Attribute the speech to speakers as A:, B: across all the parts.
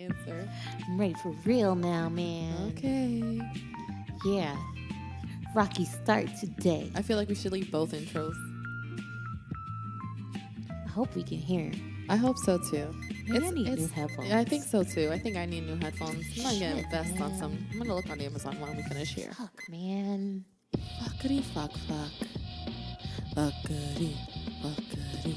A: Answer.
B: I'm ready for real now, man.
A: Okay.
B: Yeah. Rocky start today.
A: I feel like we should leave both intros.
B: I hope we can hear.
A: I hope so too.
B: Maybe I need new headphones.
A: Yeah, I think so too. I think I need new headphones. I'm gonna
B: Shit,
A: invest on
B: man.
A: some. I'm gonna look on Amazon when we finish here.
B: Fuck, man.
A: Fuckity fuck. Fuckity fuckity.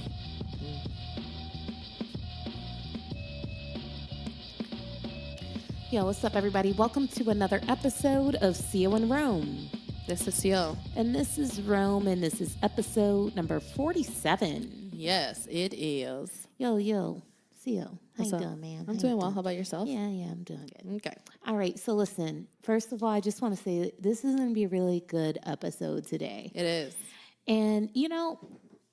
B: Yo, what's up, everybody? Welcome to another episode of CEO in Rome.
A: This is CO.
B: And this is Rome, and this is episode number 47.
A: Yes, it is.
B: Yo, CEO. How
A: What's
B: you
A: up?
B: doing, man?
A: I'm
B: How
A: doing
B: you
A: well. How about yourself?
B: Yeah, I'm doing good.
A: Okay.
B: All right, so listen. First of all, I just want to say that this is going to be a really good episode today.
A: It is.
B: And, you know,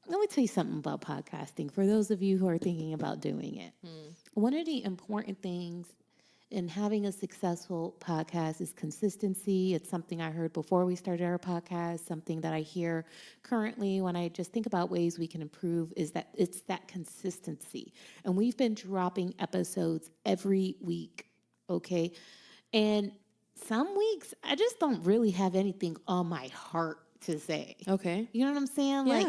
B: let me tell you something about podcasting for those of you who are thinking about doing it. One of the important things in having a successful podcast is consistency. It's something I heard before we started our podcast, something that I hear currently when I just think about ways we can improve is that it's that consistency. And we've been dropping episodes every week, okay? And some weeks I just don't really have anything on my heart to say.
A: Okay.
B: You know what I'm saying?
A: Yeah.
B: Like,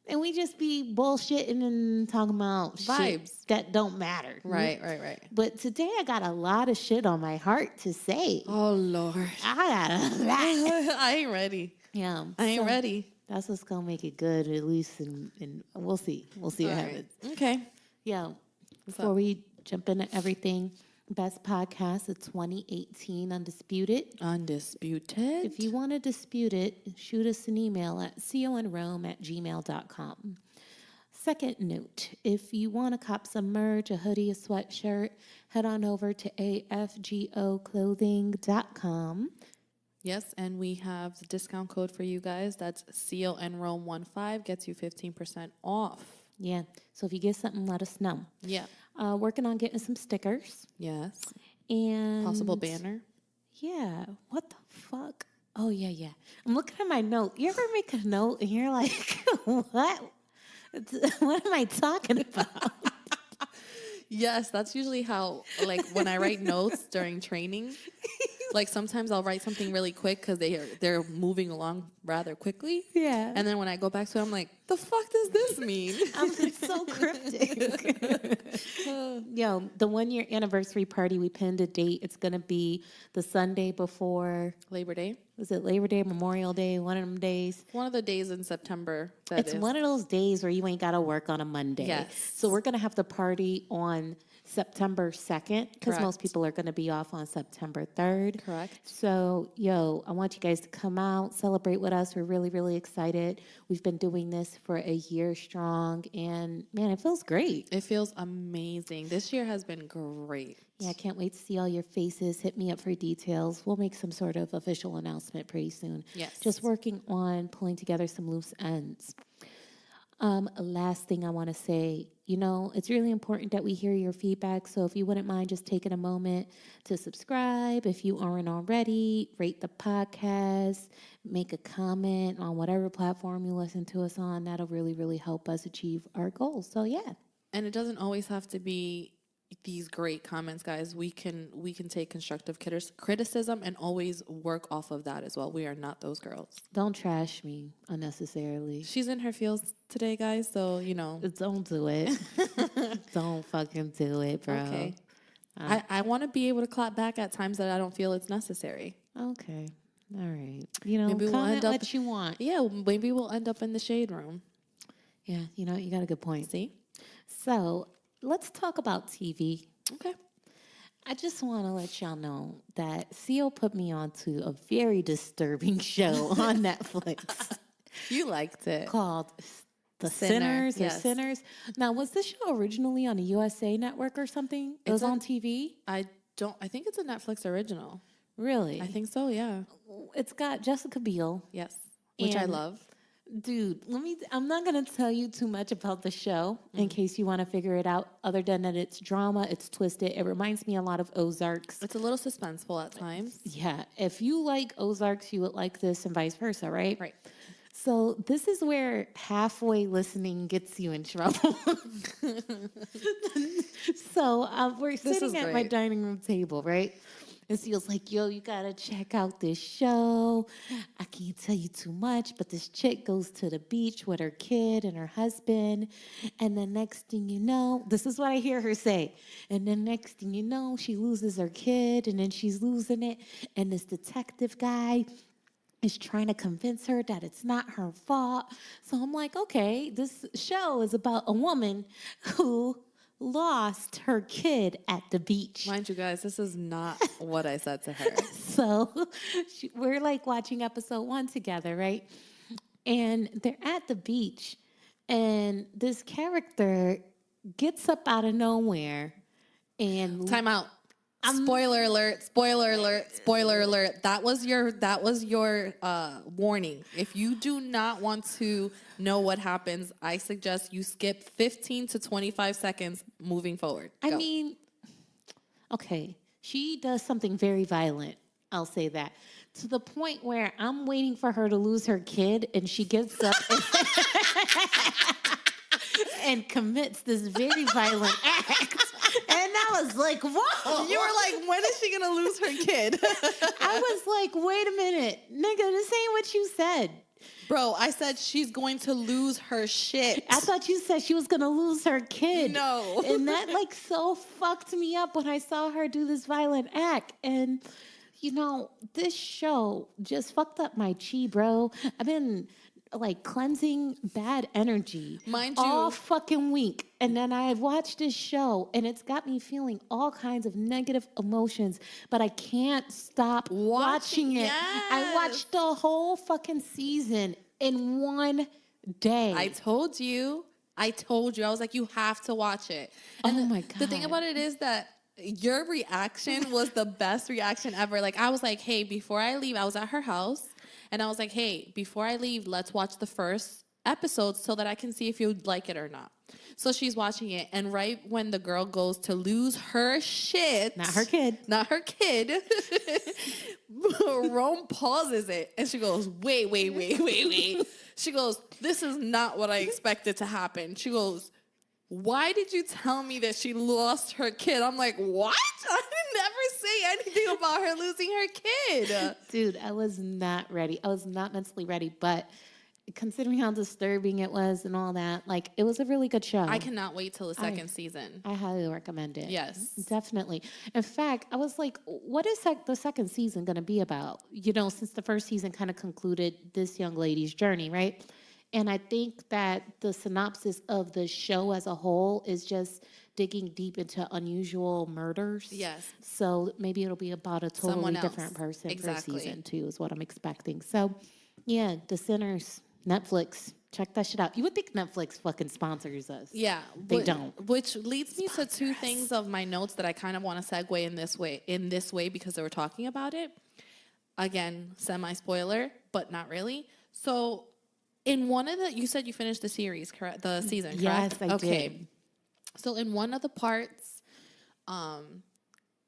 B: and we just be bullshitting and talking about
A: Vibes
B: shit that don't matter.
A: Right.
B: But today I got a lot of shit on my heart to say.
A: Oh Lord.
B: I got a lot.
A: I ain't ready.
B: Yeah.
A: I ain't
B: so
A: ready.
B: That's what's going to make it good, at least. And we'll see. We'll see what
A: All right.
B: happens.
A: Okay.
B: Yeah.
A: What's
B: Before
A: up?
B: we jump into everything, best podcast of 2018, Undisputed.
A: Undisputed.
B: If you want to dispute it, shoot us an email at coinrome@gmail.com. Second note, if you want to cop some merch, a hoodie, a sweatshirt, head on over to afgoclothing.com.
A: Yes, and we have the discount code for you guys. That's CONROME15 gets you 15% off.
B: Yeah, so if you get something, let us know.
A: Yeah.
B: Working on getting some stickers.
A: Yes.
B: And
A: Possible banner.
B: Yeah, what the fuck? Oh, yeah. I'm looking at my note. You ever make a note and you're like, what? What am I talking about?
A: Yes, that's usually how, like, when I write notes during training, like, sometimes I'll write something really quick because they're moving along rather quickly.
B: Yeah.
A: And then when I go back to it, I'm like, the fuck does this mean?
B: It's so cryptic. Yo, the 1 year anniversary party, we pinned a date. It's going to be the Sunday before,
A: Labor Day.
B: was it Labor Day, Memorial Day, one of them days?
A: One of the days in September.
B: It's one of those days where you ain't got to work on a Monday.
A: Yes.
B: So we're going to have the party on September 2nd because
A: Correct.
B: most people are going to be off on September 3rd.
A: Correct.
B: So, yo, I want you guys to come out, celebrate with us. We're really, really excited. We've been doing this for a year strong, and man, it feels great.
A: It feels amazing. This year has been great.
B: Yeah, I can't wait to see all your faces. Hit me up for details. We'll make some sort of official announcement pretty soon.
A: Yes.
B: Just working on pulling together some loose ends. Last thing I want to say, you know, it's really important that we hear your feedback. So if you wouldn't mind just taking a moment to subscribe, if you aren't already, rate the podcast, make a comment on whatever platform you listen to us on. That'll really, really help us achieve our goals. So yeah.
A: And it doesn't always have to be these great comments, guys. We can take constructive criticism and always work off of that as well. We are not those girls.
B: Don't trash me unnecessarily.
A: She's in her feels today, guys, so, you know.
B: Don't do it. Don't fucking do it, bro.
A: Okay. I want to be able to clap back at times that I don't feel it's necessary.
B: Okay. All right. You know,
A: Maybe we'll
B: comment
A: end up-
B: what you want.
A: Yeah, maybe we'll end up in the shade room.
B: Yeah, you know, you got a good point.
A: See?
B: So let's talk about TV.
A: Okay.
B: I just want to let y'all know that CO put me on to a very disturbing show on Netflix
A: You liked it.
B: called The
A: Sinner,
B: Sinners or
A: yes.
B: Sinners. Now, was this show originally on a USA network or something? It was
A: It's
B: on TV?
A: I think it's a Netflix original.
B: Really?
A: I think so, yeah.
B: It's got Jessica Biel.
A: Yes. Which I
B: And-
A: love.
B: Dude, I'm not going to tell you too much about the show in case you want to figure it out, other than that it's drama, it's twisted. It reminds me a lot of Ozarks.
A: It's a little suspenseful at times.
B: Yeah, if you like Ozarks, you would like this and vice versa, right?
A: Right.
B: So this is where halfway listening gets you in trouble. So we're
A: is
B: sitting at my
A: great.
B: dining room table, right? And she was like, yo, you gotta check out this show. I can't tell you too much, but this chick goes to the beach with her kid and her husband. And the next thing you know, this is what I hear her say. And then next thing you know, she loses her kid and then she's losing it. And this detective guy is trying to convince her that it's not her fault. So I'm like, okay, this show is about a woman who lost her kid at the beach.
A: Mind you guys, this is not what I said to her.
B: So we're like watching episode 1 together, right? And they're at the beach, and this character gets up out of nowhere and
A: Time out. Spoiler alert, spoiler alert, spoiler alert. That was your warning. If you do not want to know what happens, I suggest you skip 15 to 25 seconds moving forward.
B: I
A: Go.
B: mean, okay, she does something very violent. I'll say that. To the point where I'm waiting for her to lose her kid, and she gets up and commits this very violent act. And I was like, whoa.
A: You were like, when is she going to lose her kid?
B: I was like, wait a minute. Nigga, this ain't what you said.
A: Bro, I said she's going to lose her shit.
B: I thought you said she was going to lose her kid.
A: No.
B: And that like so fucked me up when I saw her do this violent act. And, you know, this show just fucked up my chi, bro. I've been like cleansing bad energy
A: Mind you.
B: all fucking week. And then I watched this show and it's got me feeling all kinds of negative emotions, but I can't stop watching it. I watched the whole fucking season in one day.
A: I told you. I was like, you have to watch it. And
B: Oh my God.
A: The thing about it is that your reaction was the best reaction ever. Like, I was like, hey, before I leave, I was at her house. And I was like, hey, before I leave, let's watch the first episode so that I can see if you'd like it or not. So she's watching it. And right when the girl goes to lose her shit.
B: Not her kid.
A: Not her kid. Rome pauses it. And she goes, wait. She goes, this is not what I expected to happen. She goes, why did you tell me that she lost her kid? I'm like, what? I never say anything about her losing her kid.
B: Dude, I was not ready. I was not mentally ready, but considering how disturbing it was and all that, like, it was a really good show.
A: I cannot wait till the second season.
B: I highly recommend it.
A: Yes.
B: Definitely. In fact, I was like, what is the second season going to be about? You know, since the first season kind of concluded this young lady's journey, right? And I think that the synopsis of the show as a whole is just digging deep into unusual murders.
A: Yes.
B: So maybe it'll be about a totally
A: Someone else.
B: different person
A: Exactly.
B: for season 2 is what I'm expecting. So, yeah, The Sinners, Netflix, check that shit out. You would think Netflix fucking sponsors us.
A: Yeah.
B: They don't.
A: Which leads me to two things of my notes that I kind of want to segue in this way because they were talking about it. Again, semi-spoiler, but not really. So in one of you said you finished the series, correct? The season, correct?
B: Yes, I did.
A: So in one of the parts,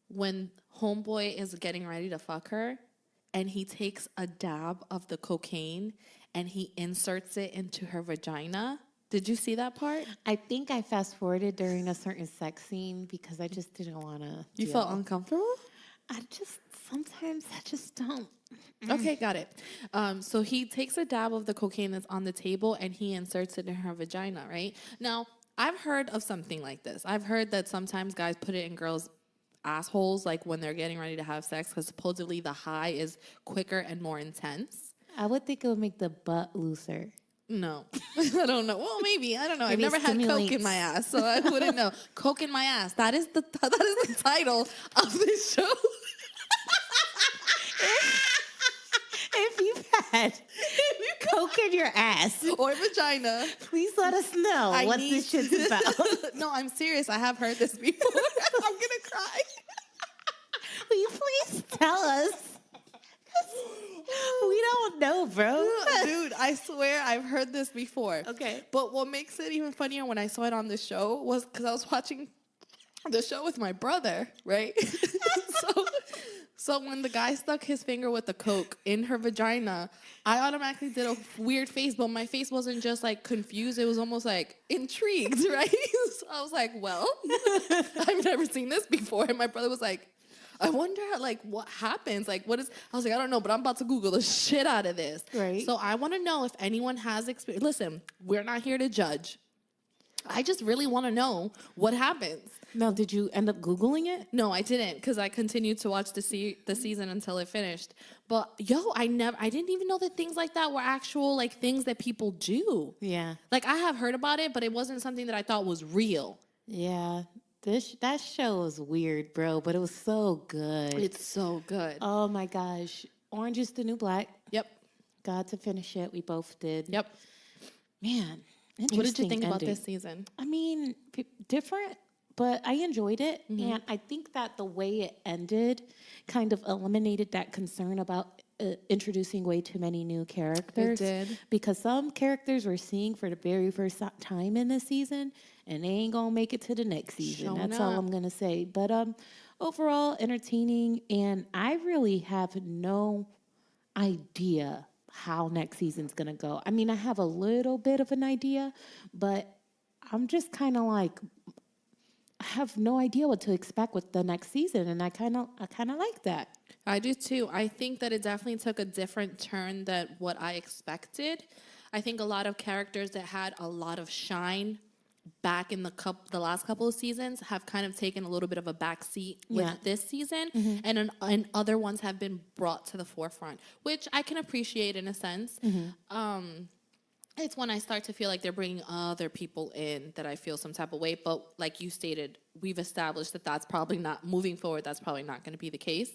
A: when homeboy is getting ready to fuck her, and he takes a dab of the cocaine and he inserts it into her vagina. Did you see that part?
B: I think I fast forwarded during a certain sex scene because I just didn't want to.
A: You felt uncomfortable?
B: Sometimes I just don't.
A: Okay, got it. So he takes a dab of the cocaine that's on the table and he inserts it in her vagina, right? Now, I've heard of something like this. I've heard that sometimes guys put it in girls' assholes, like when they're getting ready to have sex, because supposedly the high is quicker and more intense.
B: I would think it would make the butt looser.
A: No, I don't know. Well, maybe. I don't know.
B: Maybe
A: I've never had coke
B: stimulates.
A: in my ass, so I wouldn't know. Coke in my ass. That is the title of this show.
B: If you've had coke in your ass
A: Or vagina.
B: please let us know what this shit's about.
A: No, I'm serious. I have heard this before. I'm going to cry.
B: Will you please tell us? We don't know, bro.
A: Dude, I swear I've heard this before.
B: Okay.
A: But what makes it even funnier when I saw it on the show was because I was watching the show with my brother, right? So So when the guy stuck his finger with the Coke in her vagina, I automatically did a weird face, but my face wasn't just like confused. It was almost like intrigued, right? So I was like, well, I've never seen this before. And my brother was like, I wonder like what happens. Like what is, I was like, I don't know, but I'm about to Google the shit out of this.
B: Right.
A: So I want to know if anyone has experience. Listen, we're not here to judge. I just really want to know what happens.
B: Now, did you end up Googling it?
A: No, I didn't, because I continued to watch the season until it finished. But yo, I didn't even know that things like that were actual like things that people do.
B: Yeah.
A: Like I have heard about it, but it wasn't something that I thought was real.
B: Yeah. That show was weird, bro, but it was so good.
A: It's so good.
B: Oh my gosh. Orange is the New Black.
A: Yep.
B: Got to finish it. We both did.
A: Yep.
B: Man, interesting.
A: What did you think about
B: ending.
A: this season?
B: I mean, different, but I enjoyed it. And I think that the way it ended kind of eliminated that concern about introducing way too many new characters.
A: It did.
B: Because some characters we're seeing for the very first time in this season, and they ain't going to make it to the next season.
A: Showing
B: That's all
A: up.
B: I'm going to say. But overall, entertaining. And I really have no idea how next season's going to go. I mean, I have a little bit of an idea, but I'm just kind of like, I have no idea what to expect with the next season, and I kind of like that.
A: I do too. I think that it definitely took a different turn than what I expected. I think a lot of characters that had a lot of shine back in the last couple of seasons have kind of taken a little bit of a back seat with this season, and other ones have been brought to the forefront, which I can appreciate in a sense. It's when I start to feel like they're bringing other people in that I feel some type of way. But like you stated, we've established that that's probably not, moving forward, that's probably not going to be the case.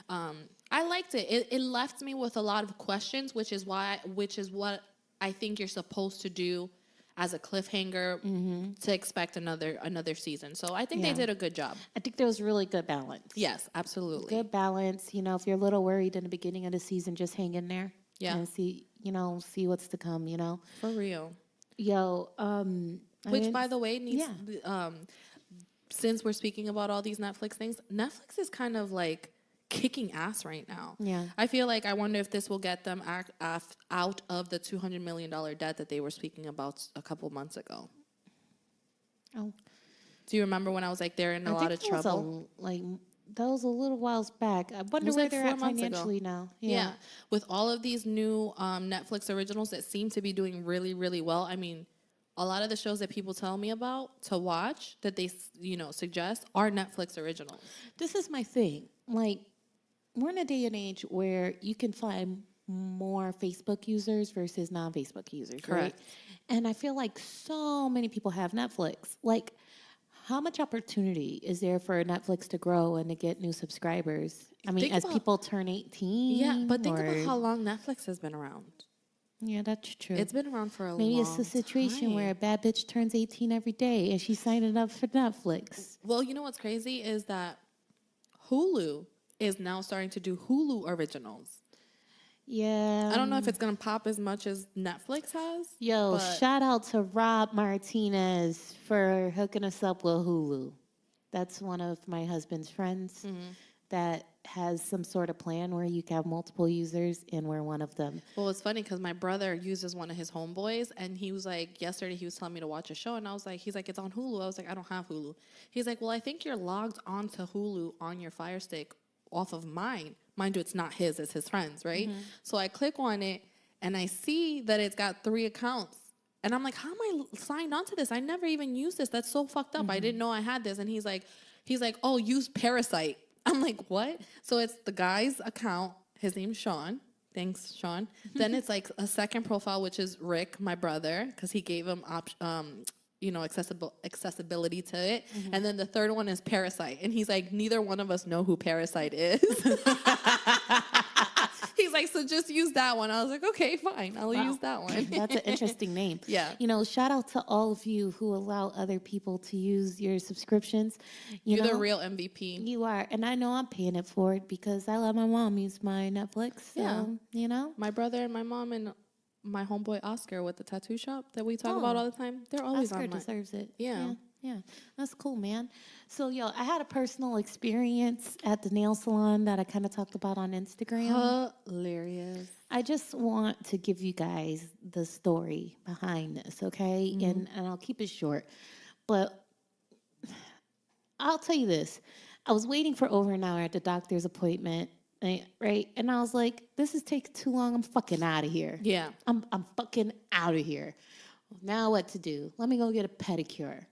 A: I liked it. It left me with a lot of questions, which is what I think you're supposed to do as a cliffhanger to expect another season. So I think they did a good job.
B: I think there was really good balance.
A: Yes, absolutely.
B: Good balance. You know, if you're a little worried in the beginning of the season, just hang in there.
A: Yeah.
B: And see what's to come,
A: For real.
B: Yo,
A: Which, by the way, needs since we're speaking about all these Netflix things, Netflix is kind of like kicking ass right now.
B: Yeah.
A: I feel like I wonder if this will get them out of the $200 million debt that they were speaking about a couple months ago.
B: Oh.
A: Do you remember when I was like, they're in a lot of trouble?
B: That was a little whiles back. I wonder where they're at financially now.
A: Yeah. With all of these new Netflix originals that seem to be doing really, really well. I mean, a lot of the shows that people tell me about to watch that they, suggest are Netflix originals.
B: This is my thing. Like, we're in a day and age where you can find more Facebook users versus non-Facebook users,
A: Correct.
B: right? And I feel like so many people have Netflix. Like, how much opportunity is there for Netflix to grow and to get new subscribers? I mean, as people turn 18.
A: Yeah, but think about how long Netflix has been around.
B: Yeah, that's true.
A: It's been around for a long time.
B: Maybe it's a situation where a bad bitch turns 18 every day and she's signing up for Netflix.
A: Well, you know what's crazy is that Hulu is now starting to do Hulu originals.
B: Yeah.
A: I don't know if it's going to pop as much as Netflix has.
B: Yo, shout out to Rob Martinez for hooking us up with Hulu. That's one of my husband's friends that has some sort of plan where you can have multiple users, and we're one of them.
A: Well, it's funny because my brother uses one of his homeboys, and he was like, yesterday he was telling me to watch a show, and I was like, he's like, it's on Hulu. I was like, I don't have Hulu. He's like, well, I think you're logged onto Hulu on your Fire Stick off of mine. Mind you, it's not his, it's his friend's, right? So I click on it, and I see that it's got 3 accounts. And I'm like, how am I signed onto this? I never even used this. That's so fucked up. I didn't know I had this. And he's like, oh, use Parasite. I'm like, what? So it's the guy's account. His name's Sean. Thanks, Sean. Then it's like a second profile, which is Rick, my brother, because he gave him accessibility to it. And then the third one is Parasite. And he's like, neither one of us know who Parasite is. He's like, so just use that one. I was like, okay, fine. I'll use that one.
B: That's an interesting name.
A: Yeah.
B: Shout out to all of you who allow other people to use your subscriptions.
A: You're the real MVP.
B: You are. And I know I'm paying it for it because I let my mom use my Netflix. So,
A: My brother and my mom and my homeboy Oscar with the tattoo shop that we talk about all the time, they're always
B: Oscar
A: on mine.
B: deserves it.
A: Yeah.
B: Yeah, that's cool, man. So, yo, I had a personal experience at the nail salon that I kind of talked about on Instagram.
A: Hilarious.
B: I just want to give you guys the story behind this, okay? And I'll keep it short. But I'll tell you this. I was waiting for over an hour at the doctor's appointment, right? And I was like, this is taking too long. I'm fucking out of here.
A: Yeah.
B: I'm fucking out of here. Now what to do? Let me go get a pedicure,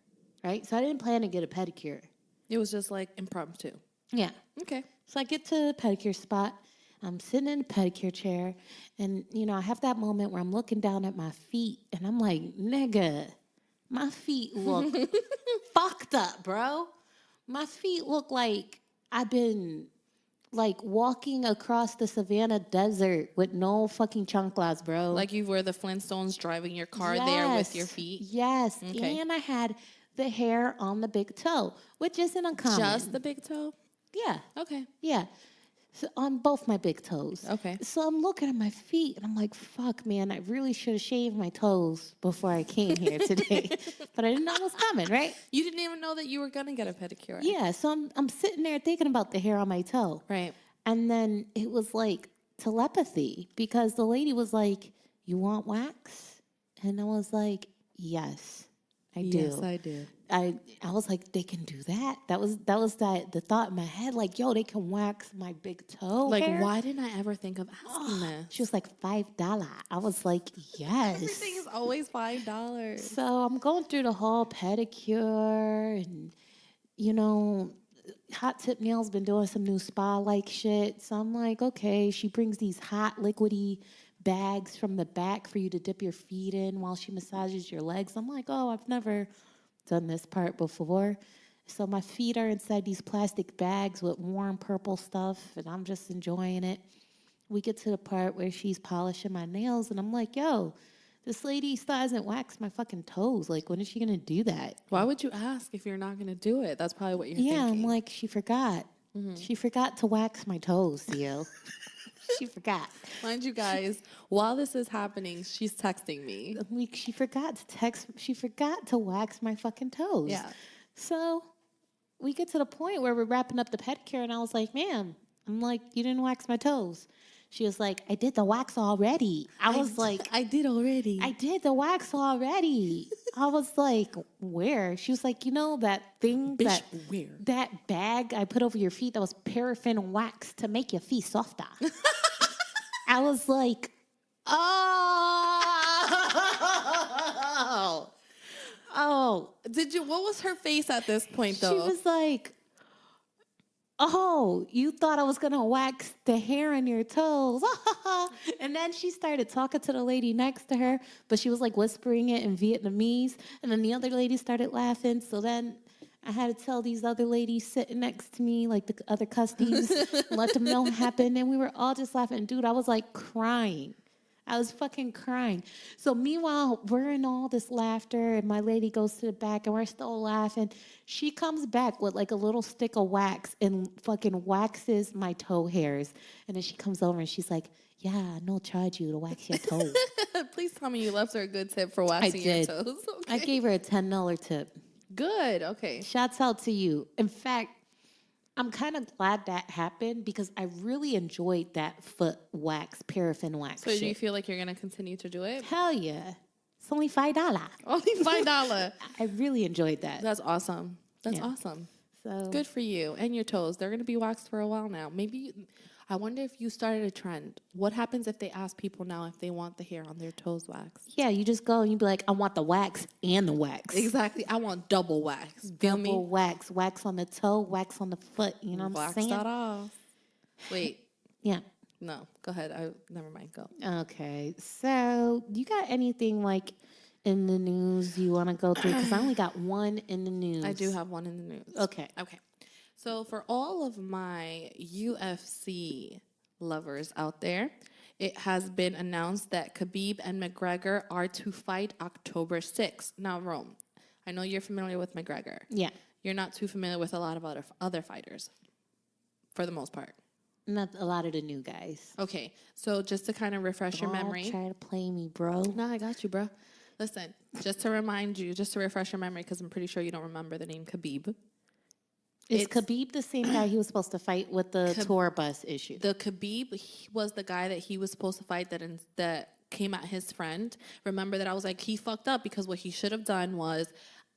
B: right? So I didn't plan to get a pedicure.
A: It was just like impromptu.
B: Yeah.
A: Okay.
B: So I get to the pedicure spot. I'm sitting in the pedicure chair, and I have that moment where I'm looking down at my feet, and I'm like, nigga, my feet look fucked up, bro. My feet look like I've been like walking across the Savannah desert with no fucking chanclas, bro.
A: Like you were the Flintstones driving your car there with your feet.
B: Yes.
A: Okay.
B: And I had the hair on the big toe, which isn't uncommon.
A: Just the big toe?
B: Yeah.
A: Okay.
B: Yeah. So on both my big toes.
A: Okay.
B: So I'm looking at my feet and I'm like, fuck, man, I really should have shaved my toes before I came here today. But I didn't know it was coming, right?
A: You didn't even know that you were going to get a pedicure.
B: Yeah. So I'm sitting there thinking about the hair on my toe.
A: Right.
B: And then it was like telepathy because the lady was like, you want wax? And I was like, yes, I do.
A: Yes, I do.
B: I was like, they can do that. That was the thought in my head, like, yo, they can wax my big toe.
A: Like,
B: hair?
A: why didn't I ever think of asking this?
B: She was like $5. I was like, yes.
A: Everything is always $5.
B: So I'm going through the whole pedicure and Hot Tip Nail's been doing some new spa like shit. So I'm like, okay, she brings these hot liquidy bags from the back for you to dip your feet in while she massages your legs. I'm like, oh, I've never done this part before. So my feet are inside these plastic bags with warm purple stuff, and I'm just enjoying it. We get to the part where she's polishing my nails, and I'm like, yo, this lady still hasn't waxed my fucking toes. Like, when is she going to do that?
A: Why would you ask if you're not going to do it? That's probably what you're thinking.
B: Yeah, I'm like, she forgot. She forgot to wax my toes, Theo. She forgot.
A: Mind you guys, while this is happening, she's texting me.
B: She forgot to she forgot to wax my fucking toes.
A: Yeah.
B: So we get to the point where we're wrapping up the pedicure, and I was like, ma'am, I'm like, you didn't wax my toes. She was like, I did the wax already. I was like,
A: I did already.
B: I did the wax already. I was like, where? She was like, that thing,
A: Bitch, where?
B: that bag I put over your feet that was paraffin wax to make your feet softer. I was like, oh.
A: What was her face at this point, though?
B: She was like, oh, you thought I was going to wax the hair on your toes. And then she started talking to the lady next to her, but she was like whispering it in Vietnamese. And then the other lady started laughing. So then I had to tell these other ladies sitting next to me, like the other customers, let them know what happened. And we were all just laughing. Dude, I was like crying. I was fucking crying. So meanwhile, we're in all this laughter, and my lady goes to the back, and we're still laughing. She comes back with like a little stick of wax and fucking waxes my toe hairs. And then she comes over and she's like, yeah, no charge you to wax your toes.
A: Please tell me you left her a good tip for waxing your toes. Okay.
B: I gave her a $10 tip.
A: Good. Okay.
B: Shouts out to you. In fact, I'm kind of glad that happened because I really enjoyed that foot wax, paraffin wax.
A: So do you feel like you're going to continue to do it?
B: Hell yeah. It's only $5.
A: Only $5.
B: I really enjoyed that.
A: That's awesome. That's awesome.
B: So
A: Good for you. And your toes. They're going to be waxed for a while now. I wonder if you started a trend. What happens if they ask people now if they want the hair on their toes waxed?
B: yeah, you just go and you be like, I want the wax and the wax.
A: Exactly. I want double wax. Feel me?
B: Double wax. Wax on the toe, wax on the foot. You know what I'm
A: Wax
B: saying?
A: that off. Wait.
B: Yeah.
A: No. Go ahead. Never mind. Go.
B: Okay. So you got anything like in the news you want to go through? Because I only got one in the news.
A: I do have one in the news.
B: Okay.
A: Okay. So for all of my UFC lovers out there, it has been announced that Khabib and McGregor are to fight October 6th. Now, Rome, I know you're familiar with McGregor.
B: Yeah.
A: You're not too familiar with a lot of other fighters, for the most part.
B: Not a lot of the new guys.
A: Okay, so just to kind of refresh your
B: Don't
A: memory.
B: try to play me, bro.
A: No, I got you, bro. Listen, just to remind you, just to refresh your memory, because I'm pretty sure you don't remember the name Khabib.
B: Is Khabib the same guy he was supposed to fight with the tour bus issue?
A: The Khabib was the guy that he was supposed to fight that came at his friend. Remember that I was like, he fucked up because what he should have done was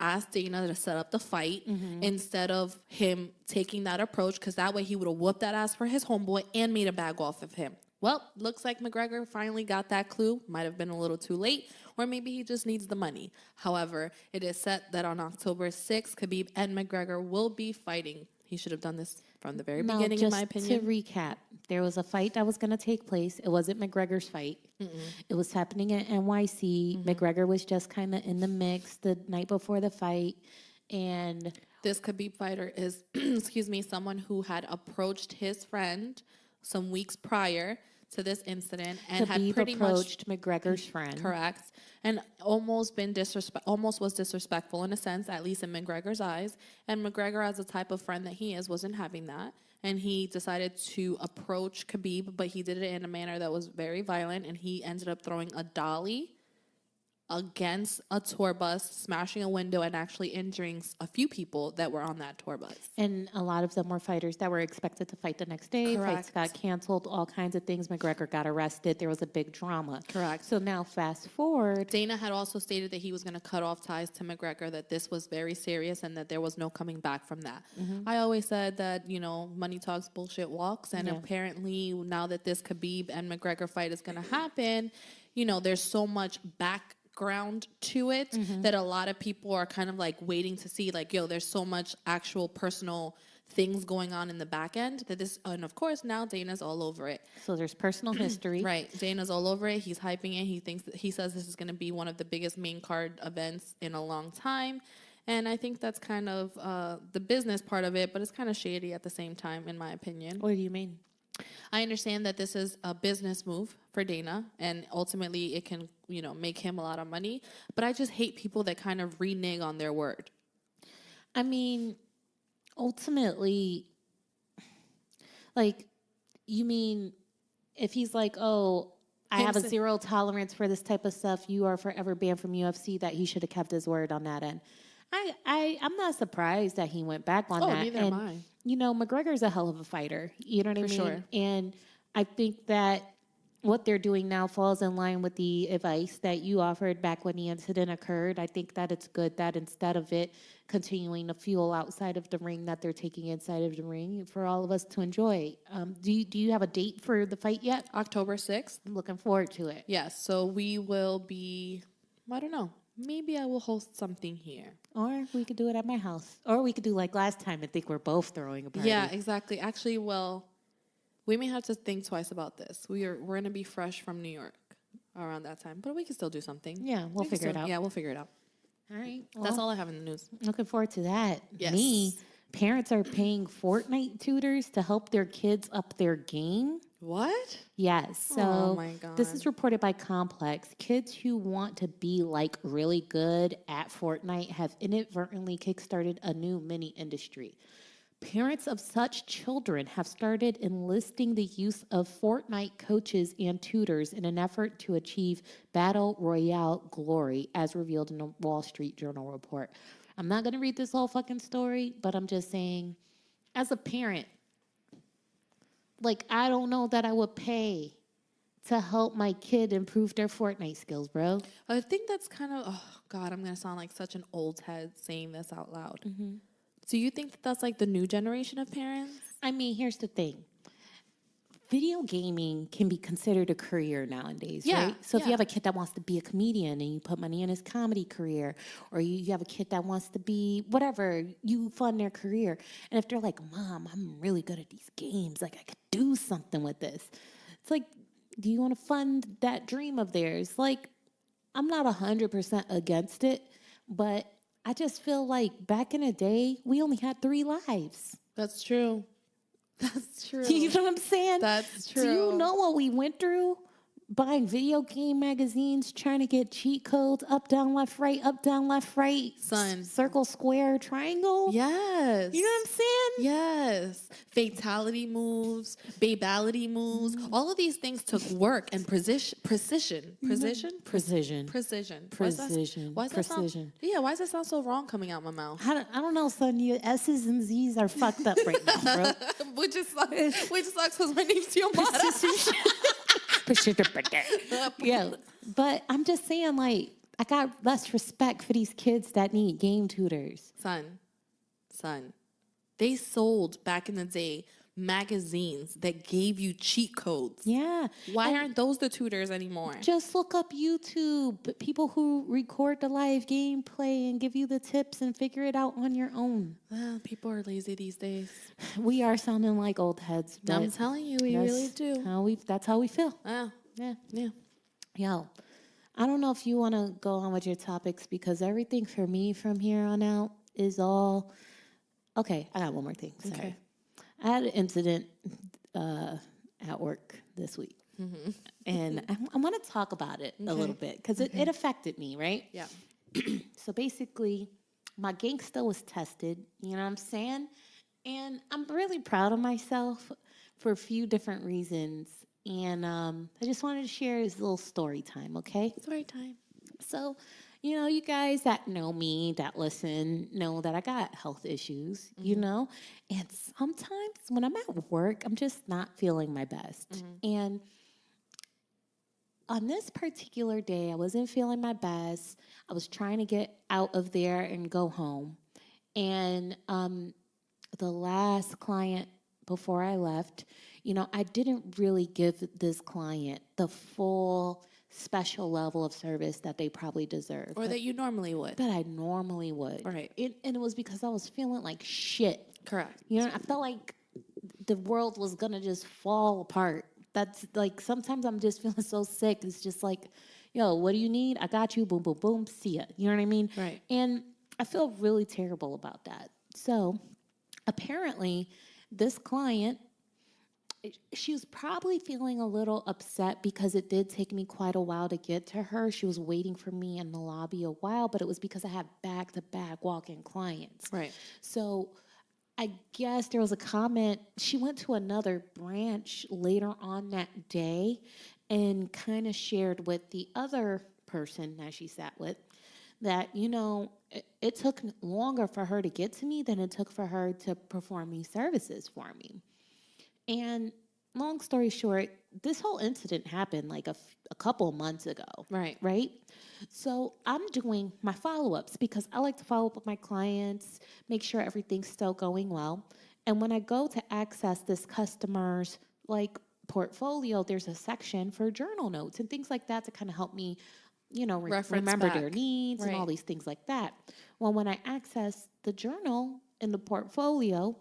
A: ask Dana to set up the fight instead of him taking that approach, because that way he would have whooped that ass for his homeboy and made a bag off of him. Well, looks like McGregor finally got that clue. Might have been a little too late, or maybe he just needs the money. However, it is set that on October 6th, Khabib and McGregor will be fighting. He should have done this from the very beginning, in my opinion.
B: To recap, there was a fight that was going to take place. It wasn't McGregor's fight. It was happening at NYC. McGregor was just kind of in the mix the night before the fight. And
A: this Khabib fighter is, excuse me, someone who had approached his friend some weeks prior to this incident and
B: Khabib
A: had pretty
B: approached McGregor's friend.
A: Correct. And almost was disrespectful in a sense, at least in McGregor's eyes. And McGregor, as the type of friend that he is, wasn't having that. And he decided to approach Khabib, but he did it in a manner that was very violent. And he ended up throwing a dolly against a tour bus, smashing a window, and actually injuring a few people that were on that tour bus.
B: And a lot of them were fighters that were expected to fight the next day.
A: Correct.
B: Fights got canceled, all kinds of things. McGregor got arrested. There was a big drama.
A: Correct.
B: So now fast forward.
A: Dana had also stated that he was going to cut off ties to McGregor, that this was very serious and that there was no coming back from that. I always said that, money talks, bullshit walks. And apparently now that this Khabib and McGregor fight is going to happen, there's so much background to it that a lot of people are kind of like waiting to see, like, there's so much actual personal things going on in the back end that this, and of course now Dana's all over it.
B: So there's personal history.
A: Right. Dana's all over it. He's hyping it. He says this is going to be one of the biggest main card events in a long time. And I think that's kind of the business part of it, but it's kind of shady at the same time, in my opinion.
B: What do you mean?
A: I understand that this is a business move for Dana, and ultimately it can, make him a lot of money. But I just hate people that kind of renege on their word.
B: I mean, ultimately, like, you mean if he's like, oh, I have a zero tolerance for this type of stuff, you are forever banned from UFC, that he should have kept his word on that end. I'm not surprised that he went back on that.
A: Neither am I.
B: McGregor's a hell of a fighter. You know what I mean?
A: For sure.
B: And I think that what they're doing now falls in line with the advice that you offered back when the incident occurred. I think that it's good that instead of it continuing to fuel outside of the ring, that they're taking inside of the ring for all of us to enjoy. Do you have a date for the fight yet?
A: October 6th.
B: I'm looking forward to it.
A: Yes. So we will be, I don't know. Maybe I will host something here.
B: Or we could do it at my house. Or we could do like last time and think we're both throwing a party.
A: Yeah, exactly. Actually, well, we may have to think twice about this. We're going to be fresh from New York around that time. But we can still do something.
B: Yeah, we'll figure it out.
A: Yeah, we'll figure it out.
B: All right. Well,
A: that's all I have in the news.
B: Looking forward to that.
A: Yes.
B: Me, parents are paying Fortnite tutors to help their kids up their game.
A: What?
B: Yes. So
A: oh my God.
B: This is reported by Complex. Kids who want to be like really good at Fortnite have inadvertently kickstarted a new mini industry. Parents of such children have started enlisting the use of Fortnite coaches and tutors in an effort to achieve Battle Royale glory, as revealed in a Wall Street Journal report. I'm not going to read this whole fucking story, but I'm just saying, as a parent, like, I don't know that I would pay to help my kid improve their Fortnite skills, bro.
A: I think that's kind of, oh God, I'm going to sound like such an old head saying this out loud. Mm-hmm. Do you think that that's like the new generation of parents?
B: I mean, here's the thing. Video gaming can be considered a career nowadays, right? So if you have a kid that wants to be a comedian and you put money in his comedy career, or you have a kid that wants to be whatever, you fund their career. And if they're like, Mom, I'm really good at these games, like I could do something with this. It's like, do you want to fund that dream of theirs? Like, I'm not 100% against it, but I just feel like back in the day, we only had 3 lives.
A: That's true. That's true.
B: You know what I'm saying?
A: That's true.
B: Do you know what we went through buying video game magazines, trying to get cheat codes, up, down, left, right,
A: Son.
B: circle, square, triangle.
A: Yes.
B: You know what I'm saying?
A: Yes. Fatality moves, babality moves. All of these things took work and precision. Precision?
B: Precision.
A: Precision.
B: Precision.
A: Why does that sound,
B: Precision.
A: yeah, why does that sound so wrong coming out my mouth?
B: I don't know, son. Your S's and Z's are fucked up right now, bro.
A: Which just sucks because my name's Xiomara.
B: Yeah, but I'm just saying, like, I got less respect for these kids that need game tutors.
A: Son, they sold back in the day magazines that gave you cheat codes.
B: Yeah.
A: Why aren't those the tutors anymore?
B: Just look up YouTube, people who record the live gameplay and give you the tips and figure it out on your own.
A: People are lazy these days.
B: We are sounding like old heads.
A: I'm telling you, we really do.
B: That's how we feel.
A: Yeah.
B: Yo, I don't know if you want to go on with your topics because everything for me from here on out is all... Okay, I got one more thing. Sorry.
A: Okay.
B: I had an incident at work this week. Mm-hmm. And I want to talk about it a little bit because it affected me, right?
A: Yeah.
B: So basically, my gangsta was tested, you know what I'm saying? And I'm really proud of myself for a few different reasons. And I just wanted to share this little story time, okay?
A: Story time.
B: So, you know, you guys that know me, that listen, know that I got health issues, you know? And sometimes when I'm at work, I'm just not feeling my best. And on this particular day, I wasn't feeling my best. I was trying to get out of there and go home. And the last client before I left, you know, I didn't really give this client the full special level of service that they probably deserve.
A: Or that you normally would.
B: That I normally would.
A: Right.
B: And it was because I was feeling like shit.
A: Correct.
B: You know, I felt like the world was going to just fall apart. That's like, sometimes I'm just feeling so sick. It's just like, yo, what do you need? I got you. Boom, boom, boom. See ya. You know what I mean?
A: Right.
B: And I feel really terrible about that. So apparently this client, she was probably feeling a little upset because it did take me quite a while to get to her. She was waiting for me in the lobby a while, but it was because I had back-to-back walk-in clients.
A: Right.
B: So I guess there was a comment. She went to another branch later on that day and kind of shared with the other person that she sat with that, you know, it took longer for her to get to me than it took for her to perform these services for me. And long story short, this whole incident happened like a couple of months ago.
A: Right.
B: Right? So I'm doing my follow-ups because I like to follow up with my clients, make sure everything's still going well. And when I go to access this customer's like portfolio, there's a section for journal notes and things like that to kind of help me, you know, remember their needs and all these things like that. Well, when I access the journal in the portfolio,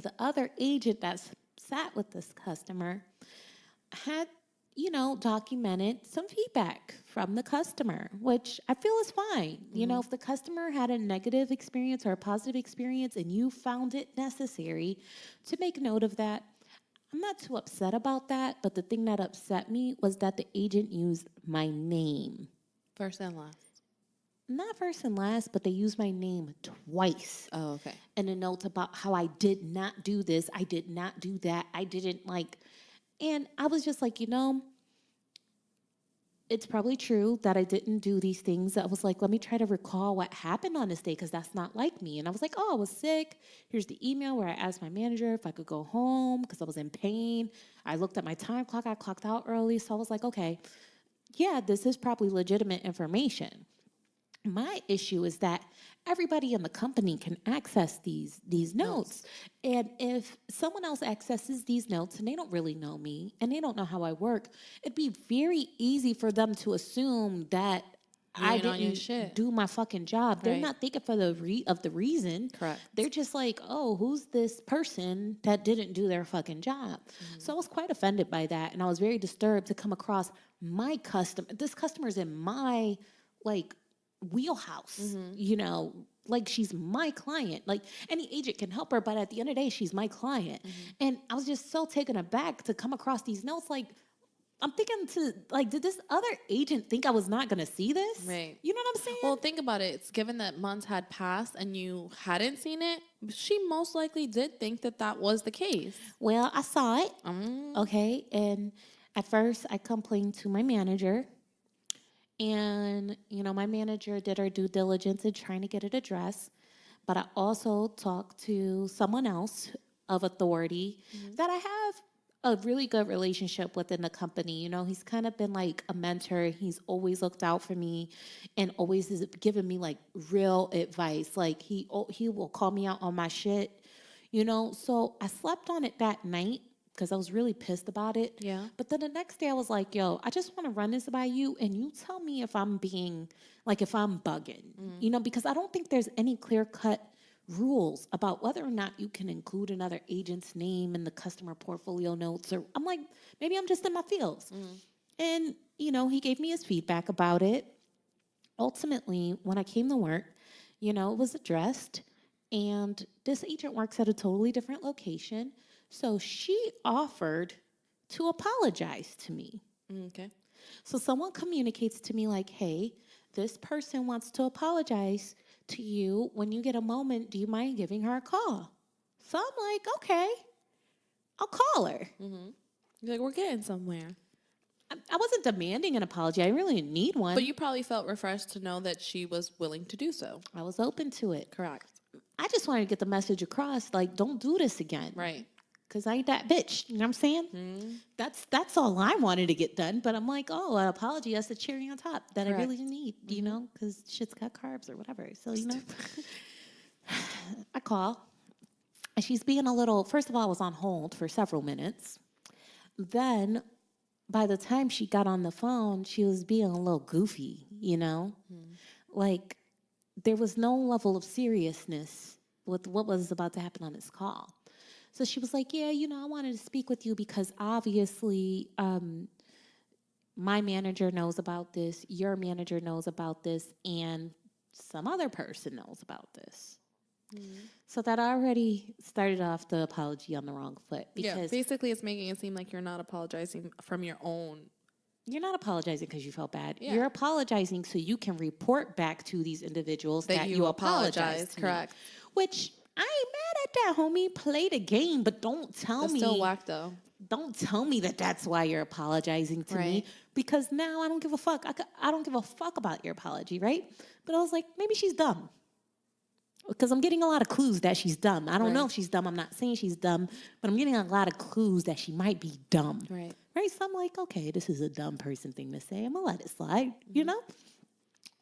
B: the other agent that's sat with this customer had, you know, documented some feedback from the customer, which I feel is fine. You know, if the customer had a negative experience or a positive experience and you found it necessary to make note of that, I'm not too upset about that. But the thing that upset me was that the agent used my name.
A: First and last.
B: Not first and last, but they used my name twice.
A: Oh, okay.
B: And a note about how I did not do this, I did not do that, I didn't like, and I was just like, you know, it's probably true that I didn't do these things. I was like, let me try to recall what happened on this day because that's not like me. And I was like, oh, I was sick. Here's the email where I asked my manager if I could go home because I was in pain. I looked at my time clock. I clocked out early. So I was like, okay, yeah, this is probably legitimate information. My issue is that everybody in the company can access these notes. And if someone else accesses these notes and they don't really know me and they don't know how I work, it'd be very easy for them to assume that I didn't do my fucking job. They're not thinking for the reason.
A: Correct.
B: They're just like, oh, who's this person that didn't do their fucking job? So I was quite offended by that. And I was very disturbed to come across my customer. This customer's in my, like, wheelhouse, you know, like she's my client. Like any agent can help her, but at the end of the day, she's my client. And I was just so taken aback to come across these notes like, I'm thinking did this other agent think I was not going to see this?
A: Right.
B: You know what I'm saying?
A: Well, think about it. It's given that months had passed and you hadn't seen it, she most likely did think that that was the case.
B: Well, I saw it.
A: Mm.
B: Okay. And at first, I complained to my manager. And, my manager did her due diligence in trying to get it addressed. But I also talked to someone else of authority that I have a really good relationship within the company. He's kind of been like a mentor. He's always looked out for me and always has given me like real advice. Like he will call me out on my shit, So I slept on it that night because I was really pissed about it.
A: Yeah.
B: But then the next day I was like, yo, I just want to run this by you and you tell me if I'm being, like if I'm bugging, because I don't think there's any clear cut rules about whether or not you can include another agent's name in the customer portfolio notes. Or I'm like, maybe I'm just in my feels. And, he gave me his feedback about it. Ultimately, when I came to work, it was addressed. And this agent works at a totally different location. So she offered to apologize to me.
A: Okay.
B: So someone communicates to me like, hey, this person wants to apologize to you. When you get a moment, do you mind giving her a call? So I'm like, okay, I'll call her.
A: You're like, we're getting somewhere.
B: I wasn't demanding an apology. I really didn't need one.
A: But you probably felt refreshed to know that she was willing to do so.
B: I was open to it.
A: Correct.
B: I just wanted to get the message across, like, don't do this again.
A: Right.
B: Because I ain't that bitch. You know what I'm saying? That's all I wanted to get done. But I'm like, oh, an apology, that's a cherry on top that
A: Correct.
B: I really need, because shit's got carbs or whatever. So, I call. And she's being a little, first of all, I was on hold for several minutes. Then by the time she got on the phone, she was being a little goofy, Like there was no level of seriousness with what was about to happen on this call. So she was like, yeah, I wanted to speak with you because obviously my manager knows about this, your manager knows about this, and some other person knows about this. So that already started off the apology on the wrong foot. Because
A: basically it's making it seem like you're not apologizing from your own.
B: You're not apologizing because you felt bad.
A: Yeah.
B: You're apologizing so you can report back to these individuals that you apologized to.
A: Correct.
B: Me. Which I ain't mad at that, homie. Play the game, but don't tell me.
A: Still whack though.
B: Don't tell me that that's why you're apologizing to me, because now I don't give a fuck. I don't give a fuck about your apology, right? But I was like, maybe she's dumb. Because I'm getting a lot of clues that she's dumb. I don't know if she's dumb. I'm not saying she's dumb, but I'm getting a lot of clues that she might be dumb.
A: Right.
B: So I'm like, okay, this is a dumb person thing to say. I'm going to let it slide,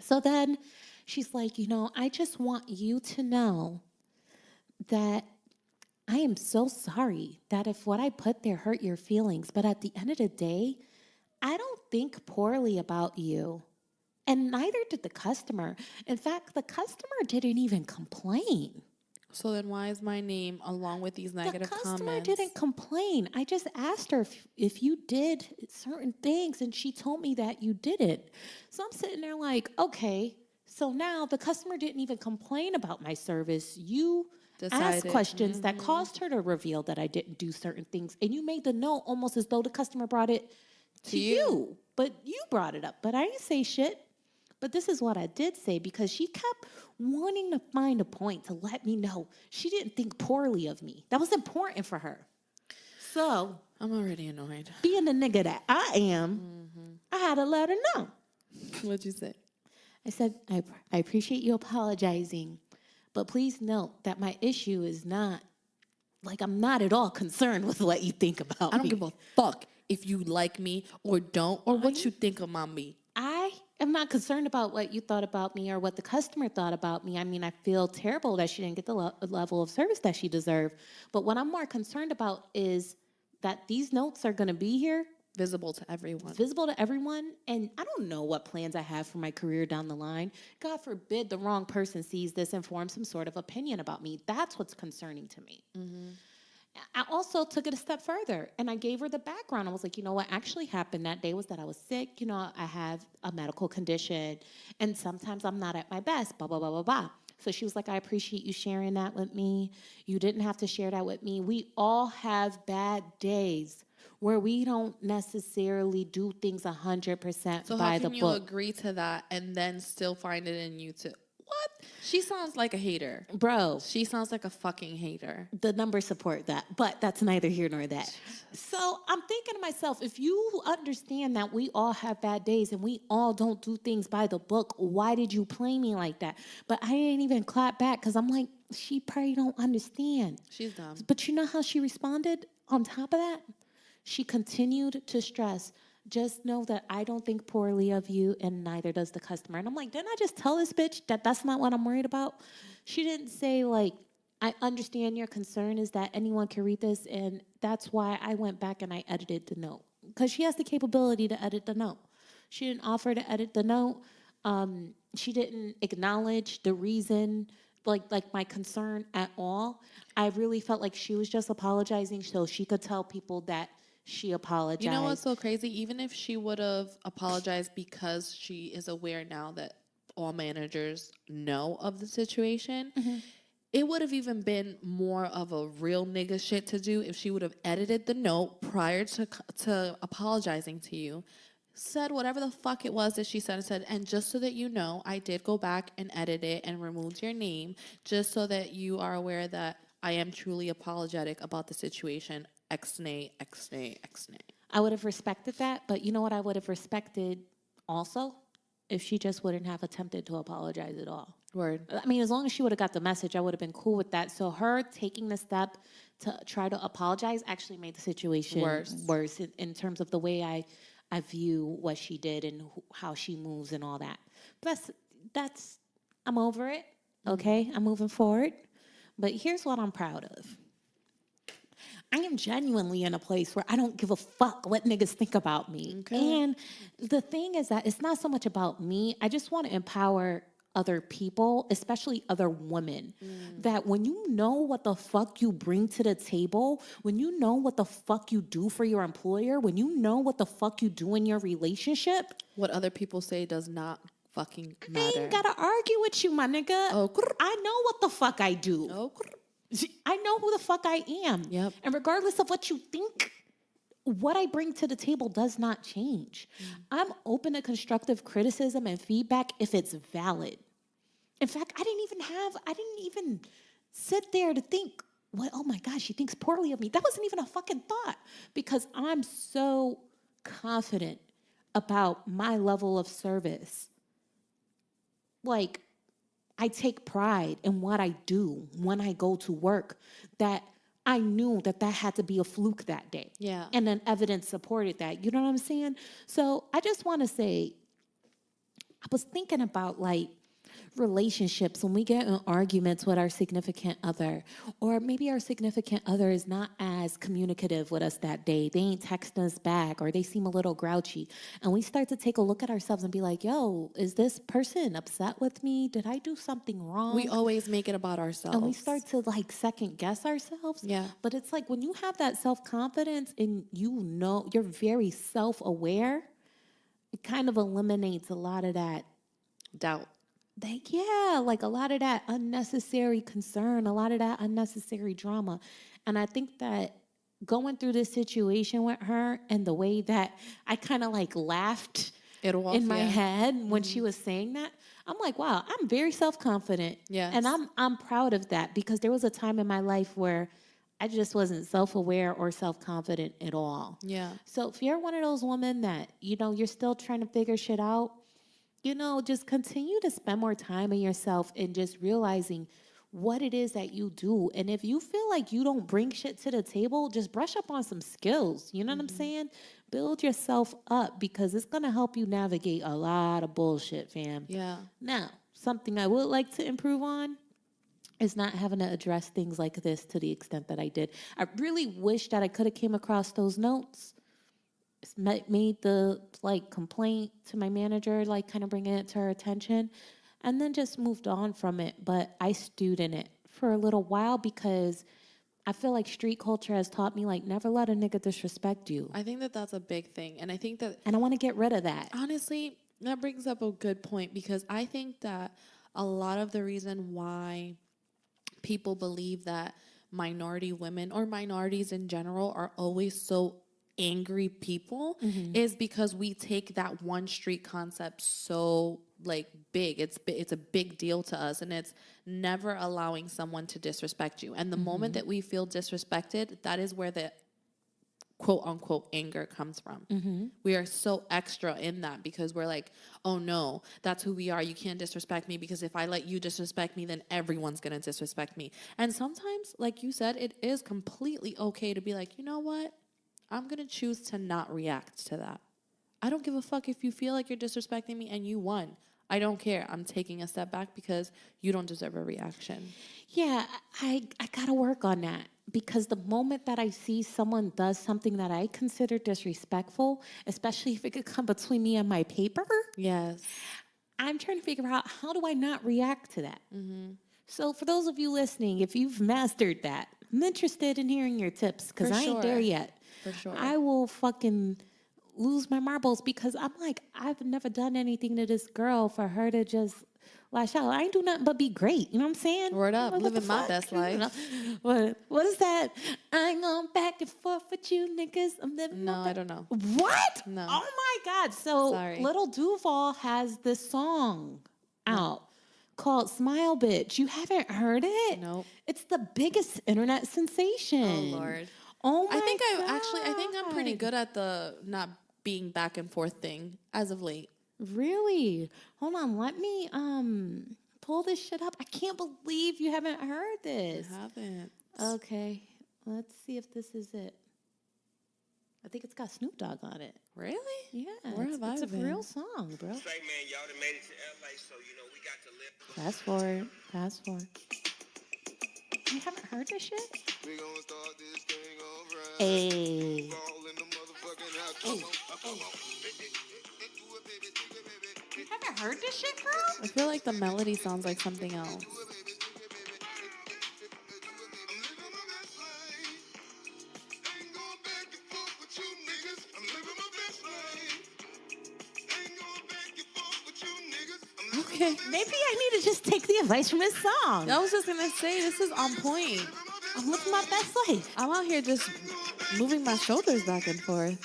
B: So then she's like, I just want you to know that I am so sorry that if what I put there hurt your feelings, but at the end of the day, I don't think poorly about you. And neither did the customer. In fact, the customer didn't even complain.
A: So then why is my name along with these negative comments?
B: The customer didn't complain. I just asked her if you did certain things, and she told me that you didn't. So I'm sitting there like, okay, so now the customer didn't even complain about my service. You asked questions that caused her to reveal that I didn't do certain things, and you made the note almost as though the customer brought it to you. But you brought it up. But I didn't say shit. But this is what I did say, because she kept wanting to find a point to let me know she didn't think poorly of me. That was important for her. So
A: I'm already annoyed.
B: Being the nigga that I am, I had to let her know.
A: What'd you say?
B: I said, I appreciate you apologizing, but please note that my issue is not, like, I'm not at all concerned with what you think about me.
A: I don't give a fuck if you like me or don't, or what you think about me.
B: I'm not concerned about what you thought about me or what the customer thought about me. I mean, I feel terrible that she didn't get the level of service that she deserved. But what I'm more concerned about is that these notes are going to be here.
A: Visible to everyone.
B: Visible to everyone. And I don't know what plans I have for my career down the line. God forbid the wrong person sees this and forms some sort of opinion about me. That's what's concerning to me. I also took it a step further, and I gave her the background. I was like, what actually happened that day was that I was sick. I have a medical condition, and sometimes I'm not at my best, blah, blah, blah, blah, blah. So she was like, I appreciate you sharing that with me. You didn't have to share that with me. We all have bad days. where we don't necessarily do things 100%
A: So
B: by
A: how
B: the
A: can you
B: book.
A: agree to that and then still find it in you to what? She sounds like a hater.
B: Bro,
A: She sounds like a fucking hater.
B: the numbers support that, but that's neither here nor there. So I'm thinking to myself, if you understand that we all have bad days and we all don't do things by the book, why did you play me like that? But I ain't even clap back because I'm like, she probably don't understand.
A: She's dumb.
B: But you know how she responded on top of that? She continued to stress, just know that I don't think poorly of you and neither does the customer. And I'm like, didn't I just tell this bitch that that's not what I'm worried about? She didn't say, like, I understand your concern is that anyone can read this, and that's why I went back and I edited the note. Because she has the capability to edit the note. She didn't offer to edit the note. She didn't acknowledge the reason, like my concern at all. I really felt like she was just apologizing so she could tell people that she apologized.
A: You know what's so crazy? Even if she would have apologized because she is aware now that all managers know of the situation, it would have even been more of a real nigga shit to do if she would have edited the note prior to apologizing to you, said whatever the fuck it was that she said, and just so that you know, I did go back and edit it and removed your name, just so that you are aware that I am truly apologetic about the situation. X-nay, X-nay, X-nay.
B: I would have respected that, but you know what I would have respected also? If she just wouldn't have attempted to apologize at all.
A: Word.
B: I mean, as long as she would have got the message, I would have been cool with that. So her taking the step to try to apologize actually made the situation worse in terms of the way I view what she did and how she moves and all that. But that's I'm over it. Okay, I'm moving forward. But here's what I'm proud of. I am genuinely in a place where I don't give a fuck what niggas think about me.
A: Okay.
B: And the thing is that it's not so much about me. I just want to empower other people, especially other women, that when you know what the fuck you bring to the table, when you know what the fuck you do for your employer, when you know what the fuck you do in your relationship,
A: What other people say does not fucking
B: I
A: matter.
B: ain't gotta argue with you, my nigga.
A: Oh,
B: I know what the fuck I do.
A: Oh,
B: I know who the fuck I am.
A: Yep.
B: And regardless of what you think, what I bring to the table does not change. I'm open to constructive criticism and feedback if it's valid. In fact, I didn't even sit there to think, what, oh my gosh, she thinks poorly of me. That wasn't even a fucking thought because I'm so confident about my level of service. Like, I take pride in what I do when I go to work, that I knew that that had to be a fluke that day.
A: Yeah.
B: And then evidence supported that. You know what I'm saying? So I just want to say, I was thinking about like relationships when we get in arguments with our significant other, or maybe our significant other is not as communicative with us that day. They ain't texting us back, or they seem a little grouchy. And we start to take a look at ourselves and be like, yo, is this person upset with me? Did I do something wrong?
A: We always make it about ourselves.
B: And we start to like second guess ourselves.
A: Yeah.
B: But it's like when you have that self-confidence and you know you're very self-aware, it kind of eliminates a lot of that
A: doubt.
B: like a lot of that unnecessary concern, a lot of that unnecessary drama. And I think that going through this situation with her and the way that I kind of like laughed in my head when she was saying that, I'm like, wow, I'm very self-confident.
A: Yes.
B: And I'm proud of that because there was a time in my life where I just wasn't self-aware or self-confident at all.
A: Yeah.
B: So if you're one of those women that, you're still trying to figure shit out, just continue to spend more time in yourself and just realizing what it is that you do. And if you feel like you don't bring shit to the table, just brush up on some skills. You know what I'm saying? Build yourself up because it's going to help you navigate a lot of bullshit, fam.
A: Yeah.
B: Now, something I would like to improve on is not having to address things like this to the extent that I did. I really wish that I could have came across those notes, made the complaint to my manager, kind of bringing it to her attention, and then just moved on from it. But I stewed in it for a little while because I feel like street culture has taught me never let a nigga disrespect you.
A: I think that that's a big thing. And I think that...
B: And I want to get rid of that.
A: Honestly, that brings up a good point because I think that a lot of the reason why people believe that minority women or minorities in general are always so angry people is because we take that one street concept so like big. It's a big deal to us, and it's never allowing someone to disrespect you. And the moment that we feel disrespected, that is where the quote unquote anger comes from. We are so extra in that because we're like, oh no, that's who we are. You can't disrespect me because if I let you disrespect me, then everyone's going to disrespect me. And sometimes, like you said, it is completely okay to be like, you know what? I'm going to choose to not react to that. I don't give a fuck if you feel like you're disrespecting me and you won. I don't care. I'm taking a step back because you don't deserve a reaction.
B: Yeah, I got to work on that because the moment that I see someone does something that I consider disrespectful, especially if it could come between me and my paper,
A: Yes.
B: I'm trying to figure out how do I not react to that. So for those of you listening, if you've mastered that, I'm interested in hearing your tips because
A: For
B: I ain't there
A: sure.
B: yet.
A: For sure.
B: I will fucking lose my marbles because I'm like, I've never done anything to this girl for her to just lash out. I ain't do nothing but be great. You know what I'm saying?
A: Word up.
B: I'm like, what
A: Living
B: the
A: my
B: fuck?
A: best
B: You know?
A: life.
B: What is that? I ain't going back and forth with you niggas. I'm living
A: No,
B: my
A: I don't know.
B: What?
A: No.
B: Oh my God. So
A: Sorry.
B: Little Duval has this song out called Smile Bitch. You haven't heard it?
A: Nope.
B: It's the biggest internet sensation.
A: Oh, Lord.
B: Oh my
A: I think
B: God.
A: I think I'm pretty good at the not being back and forth thing as of late.
B: Really? Hold on, let me pull this shit up. I can't believe you haven't heard this.
A: I haven't.
B: Okay, let's see if this is it. I think it's got Snoop Dogg on it.
A: Really?
B: Yeah,
A: Where have I
B: it's a
A: been?
B: real song, bro.
C: Say, man, y'all done made it to LA, so you know we got to live.
B: Fast forward, fast forward. You haven't heard this shit?
C: We gonna start this thing over.
B: Hey.
C: All in the motherfucking house. Come on. Do it, baby. Do it, baby.
B: You haven't heard this shit, girl?
A: I feel like the melody sounds like something else.
C: I'm living my best life. Ain't going back and forth with you niggas. I'm living my best life. Ain't going back and forth with you niggas. I'm living
A: Okay.
C: my best
B: Maybe I need to just take the advice from this song.
A: I was just going to say, this is on point.
B: I'm living my best life.
A: I'm out here just moving my shoulders back and forth.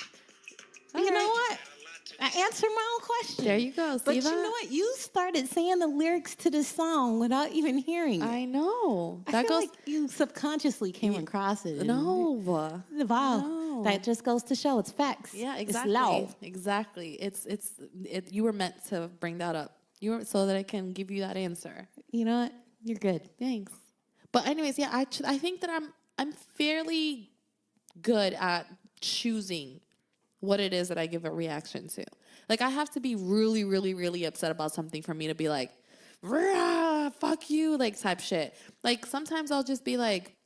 A: All
B: You know
A: right.
B: what? I answered my own question.
A: There you go.
B: But
A: See
B: you
A: that?
B: know what? You started saying the lyrics to this song without even hearing it.
A: I know.
B: I
A: That
B: feel
A: goes.
B: like you subconsciously came across it.
A: No.
B: Wow.
A: No.
B: That just goes to show it's facts.
A: Yeah, exactly.
B: It's law.
A: Exactly. You were meant to bring that up. You were so that I can give you that answer.
B: You know what? You're good.
A: Thanks. But anyways, yeah, I think that I'm fairly good at choosing what it is that I give a reaction to. Like I have to be really, really, really upset about something for me to be like, "Rah, fuck you," like type shit. Like sometimes I'll just be like,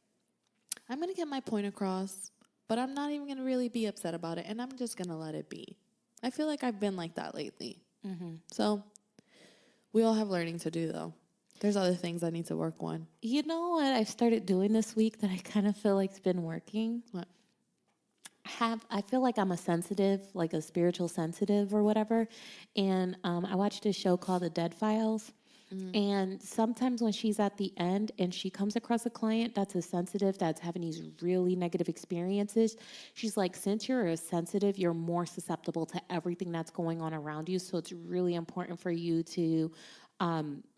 A: I'm gonna get my point across, but I'm not even gonna really be upset about it, and I'm just gonna let it be. I feel like I've been like that lately. So we all have learning to do, though. There's other things I need to work on.
B: You know what I've started doing this week that I kind of feel like's been working?
A: What?
B: I feel like I'm a sensitive, like a spiritual sensitive or whatever. And I watched a show called The Dead Files. And sometimes when she's at the end and she comes across a client that's a sensitive, that's having these really negative experiences, she's like, since you're a sensitive, you're more susceptible to everything that's going on around you. So it's really important for you to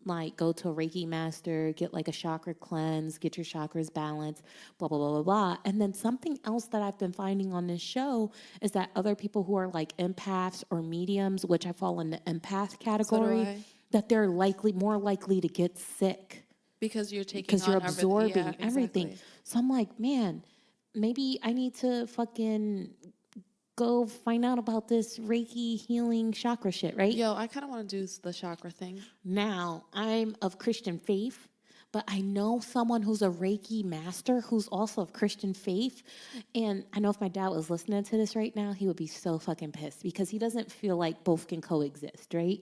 B: like go to a Reiki master, get like a chakra cleanse, get your chakras balanced, blah, blah, blah, blah, blah. And then something else that I've been finding on this show is that other people who are like empaths or mediums, which I fall in the empath category,
A: I.
B: that they're more likely to get sick
A: Because you're taking
B: because you're
A: on everything.
B: absorbing
A: Yeah,
B: everything.
A: exactly.
B: So I'm like, man, maybe I need to fucking go find out about this Reiki healing chakra shit, right?
A: Yo, I kind of want to do the chakra thing.
B: Now, I'm of Christian faith, but I know someone who's a Reiki master who's also of Christian faith. And I know if my dad was listening to this right now, he would be so fucking pissed because he doesn't feel like both can coexist, right?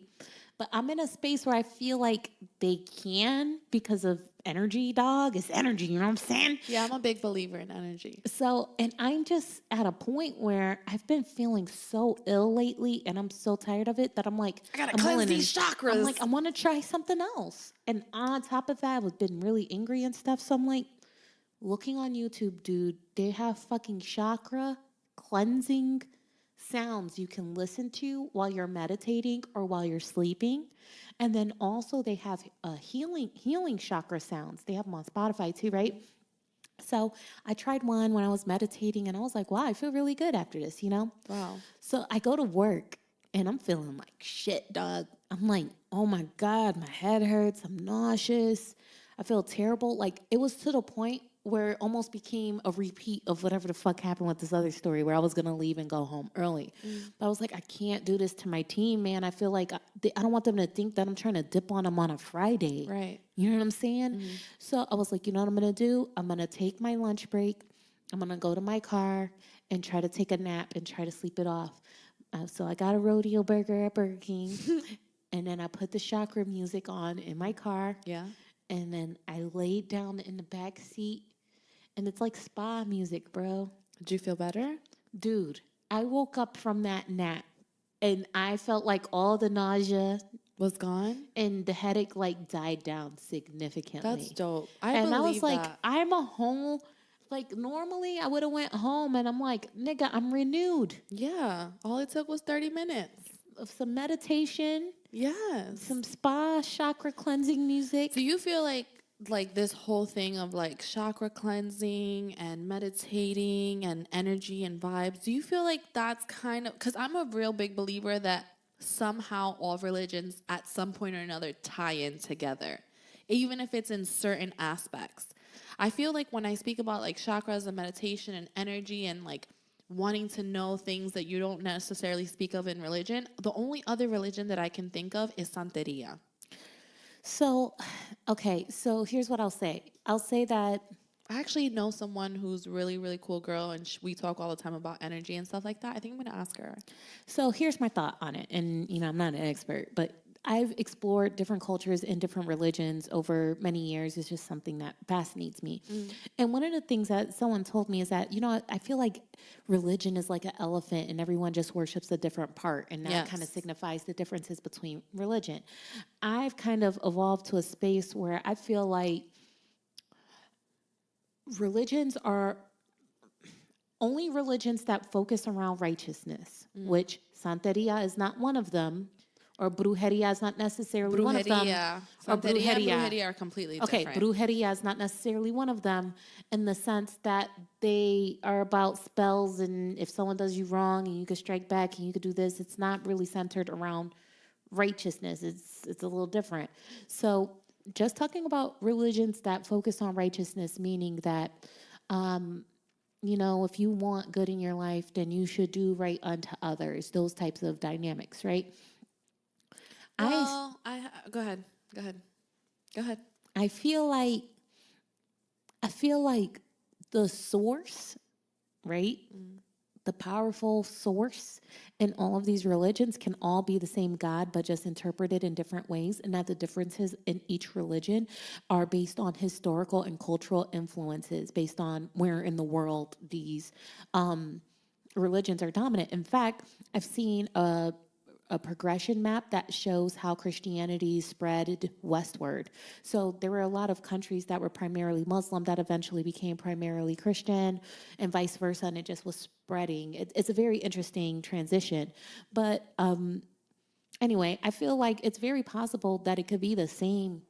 B: But I'm in a space where I feel like they can because of energy, dog. It's energy, you know what I'm saying?
A: Yeah, I'm a big believer in energy.
B: So, and I'm just at a point where I've been feeling so ill lately and I'm so tired of it that I'm like,
A: I gotta
B: I'm
A: cleanse
B: willing to-
A: these chakras.
B: I'm like, I want to try something else. And on top of that, I've been really angry and stuff. So I'm like, looking on YouTube, dude, they have fucking chakra cleansing sounds you can listen to while you're meditating or while you're sleeping. And then also they have healing chakra sounds. They have them on Spotify too, right? So I tried one when I was meditating and I was like, wow, I feel really good after this, you know?
A: Wow.
B: So I go to work and I'm feeling like shit, dog. I'm like, oh my God, my head hurts. I'm nauseous. I feel terrible. Like it was to the point where it almost became a repeat of whatever the fuck happened with this other story where I was going to leave and go home early. But I was like, I can't do this to my team, man. I feel like I don't want them to think that I'm trying to dip on them on a Friday.
A: Right.
B: You know what I'm saying? So I was like, you know what I'm going to do? I'm going to take my lunch break. I'm going to go to my car and try to take a nap and try to sleep it off. So I got a rodeo burger at Burger King. And then I put the chakra music on in my car.
A: Yeah.
B: And then I laid down in the back seat. And it's like spa music, bro.
A: Did you feel better?
B: Dude, I woke up from that nap and I felt like all the nausea
A: Was gone?
B: and the headache like died down significantly.
A: That's dope. I
B: And I was
A: believe
B: like,
A: that.
B: I'm a home. Like normally I would have went home and I'm like, nigga, I'm renewed.
A: Yeah. All it took was 30 minutes.
B: Of some meditation,
A: Yes.
B: some spa chakra cleansing music.
A: Do you feel like this whole thing of like chakra cleansing and meditating and energy and vibes, do you feel like that's kind of, because I'm a real big believer that somehow all religions at some point or another tie in together, even if it's in certain aspects. I feel like when I speak about like chakras and meditation and energy and like wanting to know things that you don't necessarily speak of in religion, the only other religion that I can think of is Santeria.
B: So, okay, so here's what I'll say. I'll say that
A: I actually know someone who's really, really cool girl, and we talk all the time about energy and stuff like that. I think I'm going to ask her.
B: So here's my thought on it. And, you know, I'm not an expert, but I've explored different cultures and different religions over many years. It's just something that fascinates me. And one of the things that someone told me is that, you know, I feel like religion is like an elephant and everyone just worships a different part. And that kind of
A: Yes.
B: signifies the differences between religion. I've kind of evolved to a space where I feel like religions are only religions that focus around righteousness, which Santeria is not one of them, or Brujeria is not necessarily one of them.
A: Brujeria.
B: Or
A: Santeria and
B: brujeria.
A: brujeria are completely
B: Okay,
A: different.
B: Brujeria is not necessarily one of them in the sense that they are about spells and if someone does you wrong and you could strike back and you could do this, it's not really centered around righteousness. It's a little different. So just talking about religions that focus on righteousness, meaning that you know, if you want good in your life, then you should do right unto others. Those types of dynamics, right?
A: Well, go ahead. Go ahead. Go ahead.
B: I feel like the source, right? The powerful source in all of these religions can all be the same God, but just interpreted in different ways, and that the differences in each religion are based on historical and cultural influences, based on where in the world these religions are dominant. In fact, I've seen a progression map that shows how Christianity spread westward. So there were a lot of countries that were primarily Muslim that eventually became primarily Christian and vice versa, and it just was spreading. It's a very interesting transition. But anyway, I feel like it's very possible that it could be the same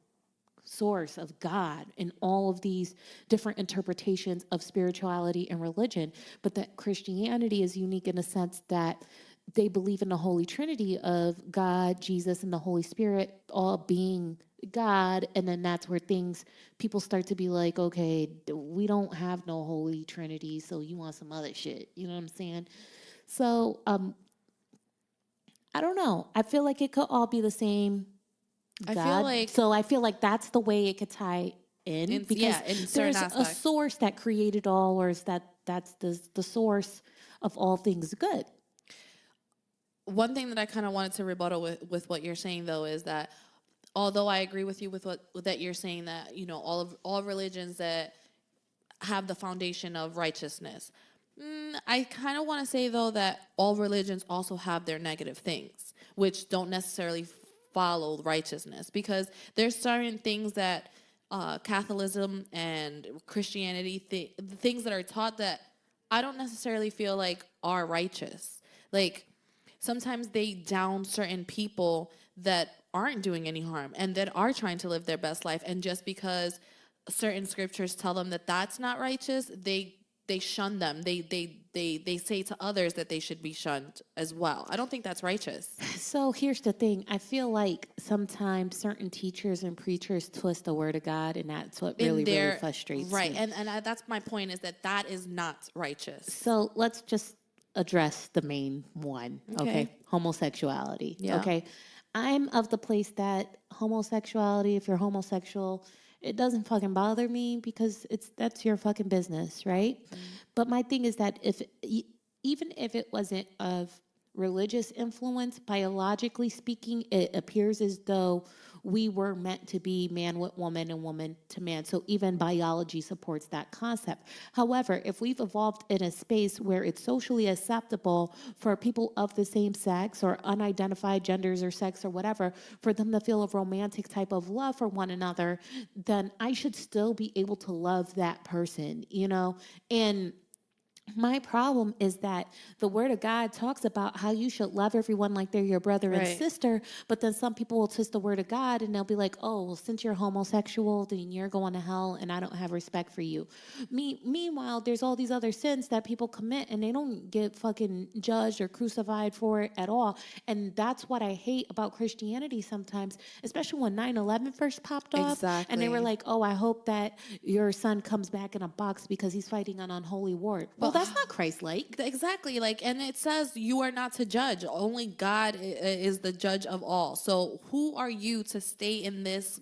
B: source of God in all of these different interpretations of spirituality and religion, but that Christianity is unique in the sense that they believe in the Holy Trinity of God, Jesus, and the Holy Spirit all being God. And then that's where people start to be like, okay, we don't have no Holy Trinity, so you want some other shit. You know what I'm saying? So I don't know. I feel like it could all be the same God. I feel like that's the way it could tie in because
A: in certain
B: there's a
A: aspects.
B: source that created all, or is that's the source of all things good.
A: One thing that I kind of wanted to rebuttal with what you're saying though is that although I agree with you with that you're saying that, you know, all religions that have the foundation of righteousness. I kind of want to say though that all religions also have their negative things, which don't necessarily follow righteousness, because there's certain things that Catholicism and Christianity, the things that are taught that I don't necessarily feel like are righteous. Like sometimes they down certain people that aren't doing any harm and that are trying to live their best life. And just because certain scriptures tell them that that's not righteous, they shun them. They say to others that they should be shunned as well. I don't think that's righteous.
B: So here's the thing. I feel like sometimes certain teachers and preachers twist the word of God, and that's what really frustrates
A: right.
B: me.
A: And that's my point, is that is not righteous.
B: So let's just address the main one, okay? Homosexuality,
A: Yeah.
B: okay? I'm of the place that homosexuality, if you're homosexual, it doesn't fucking bother me because that's your fucking business, right? But my thing is that even if it wasn't of religious influence, biologically speaking, it appears as though we were meant to be man with woman and woman to man. So even biology supports that concept. However, if we've evolved in a space where it's socially acceptable for people of the same sex or unidentified genders or sex or whatever, for them to feel a romantic type of love for one another, then I should still be able to love that person, you know? And my problem is that the word of God talks about how you should love everyone like they're your brother and sister, but then some people will twist the word of God and they'll be like, oh, well, since you're homosexual, then you're going to hell and I don't have respect for you. Meanwhile, there's all these other sins that people commit and they don't get fucking judged or crucified for it at all. And that's what I hate about Christianity sometimes, especially when 9/11 first popped off.
A: Exactly.
B: And they were like, oh, I hope that your son comes back in a box because he's fighting an unholy war. Well, that's not Christ-like.
A: Exactly. Like, and it says you are not to judge. Only God is the judge of all. So who are you to stay in this,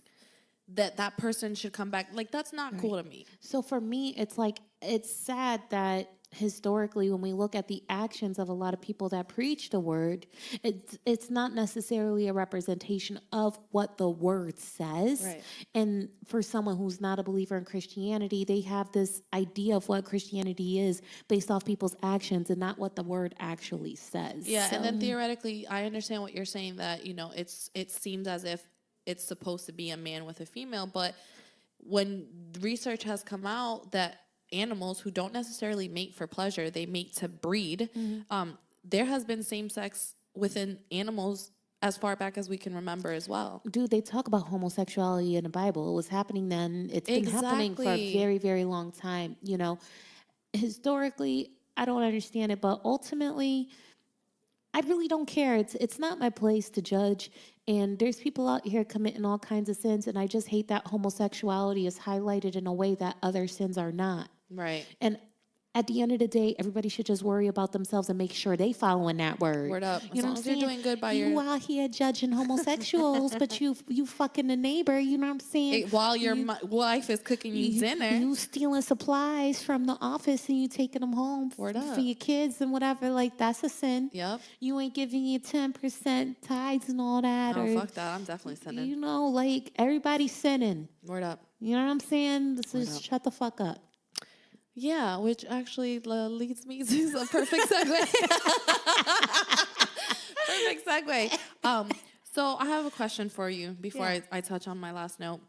A: that person should come back? Like, that's not cool to me.
B: So for me, it's like, it's sad that historically, when we look at the actions of a lot of people that preach the word, it's not necessarily a representation of what the word says.
A: Right.
B: And for someone who's not a believer in Christianity, they have this idea of what Christianity is based off people's actions and not what the word actually says.
A: Yeah, and then theoretically, I understand what you're saying, that, you know, it seems as if it's supposed to be a man with a female, but when research has come out that animals who don't necessarily mate for pleasure, they mate to breed. There has been same sex within animals as far back as we can remember as well.
B: Dude, they talk about homosexuality in the Bible. It was happening then. It's been happening for a very, very long time. You know, historically, I don't understand it, but ultimately, I really don't care. It's not my place to judge. And there's people out here committing all kinds of sins, and I just hate that homosexuality is highlighted in a way that other sins are not.
A: Right.
B: And at the end of the day, everybody should just worry about themselves and make sure they following that word.
A: Word up.
B: You know what I'm saying?
A: You're doing good by
B: you out here judging homosexuals, but you fucking the neighbor. You know what I'm saying?
A: while your wife is cooking you dinner.
B: You stealing supplies from the office and you taking them home
A: Word up.
B: for your kids and whatever. Like, that's a sin.
A: Yep.
B: You ain't giving your 10% tithes and all that.
A: Oh,
B: or,
A: fuck that. I'm definitely sinning.
B: you know, like, everybody's sinning.
A: Word up.
B: You know what I'm saying? So just shut the fuck up.
A: Yeah, which actually leads me to a perfect segue. Perfect segue. So I have a question for you before I touch on my last note.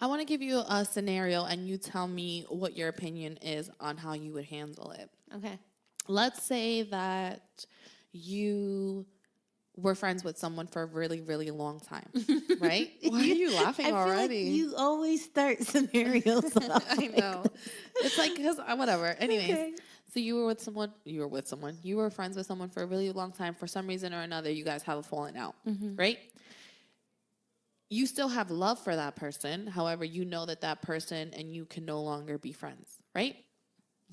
A: I want to give you a scenario and you tell me what your opinion is on how you would handle it.
B: Okay.
A: Let's say that you were friends with someone for a really, really long time, right? Why are you laughing
B: I feel
A: already?
B: like you always start scenarios off.
A: I know. It's like, because whatever. Anyways,
B: Okay.
A: so you were friends with someone for a really long time. For some reason or another, you guys have a falling out, right? You still have love for that person. However, you know that person and you can no longer be friends, right?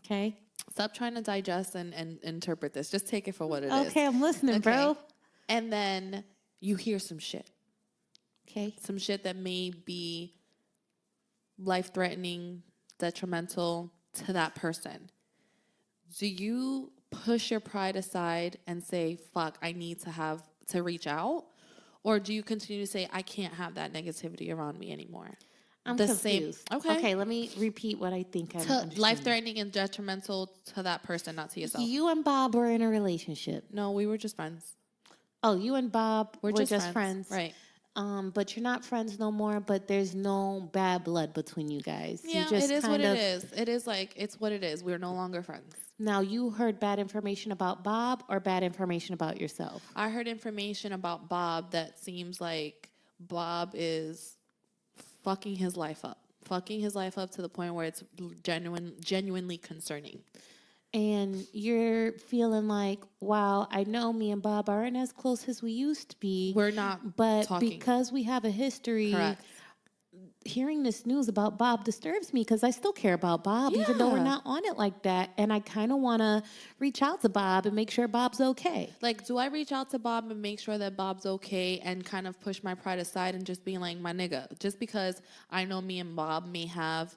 B: Okay.
A: Stop trying to digest and interpret this. Just take it for what it is.
B: Okay, I'm listening, bro.
A: And then you hear some shit.
B: Okay.
A: Some shit that may be life-threatening, detrimental to that person. Do you push your pride aside and say, fuck, I need to reach out? Or do you continue to say, I can't have that negativity around me anymore?
B: I'm
A: the
B: confused.
A: Same. Okay.
B: Okay, let me repeat what I think I understand.
A: Life-threatening and detrimental to that person, not to yourself.
B: You and Bob were in a relationship.
A: No, we were just friends.
B: Oh, you and Bob
A: We're
B: were
A: just
B: friends.
A: Right.
B: but you're not friends no more, but there's no bad blood between you guys.
A: Yeah,
B: you just
A: it is what
B: kind of,
A: it is. It is like, it's what it is. We're no longer friends.
B: Now, you heard bad information about Bob or bad information about yourself?
A: I heard information about Bob that seems like Bob is fucking his life up. Fucking his life up to the point where it's genuinely concerning.
B: And you're feeling like, wow, I know me and Bob aren't as close as we used to be.
A: We're not
B: But
A: talking.
B: because we have a history,
A: Correct.
B: hearing this news about Bob disturbs me because I still care about Bob, even though we're
A: Yeah.
B: not on it like that. And I kind of want to reach out to Bob and make sure Bob's okay.
A: Like, do I reach out to Bob and make sure that Bob's okay and kind of push my pride aside and just being like, my nigga, just because I know me and Bob may have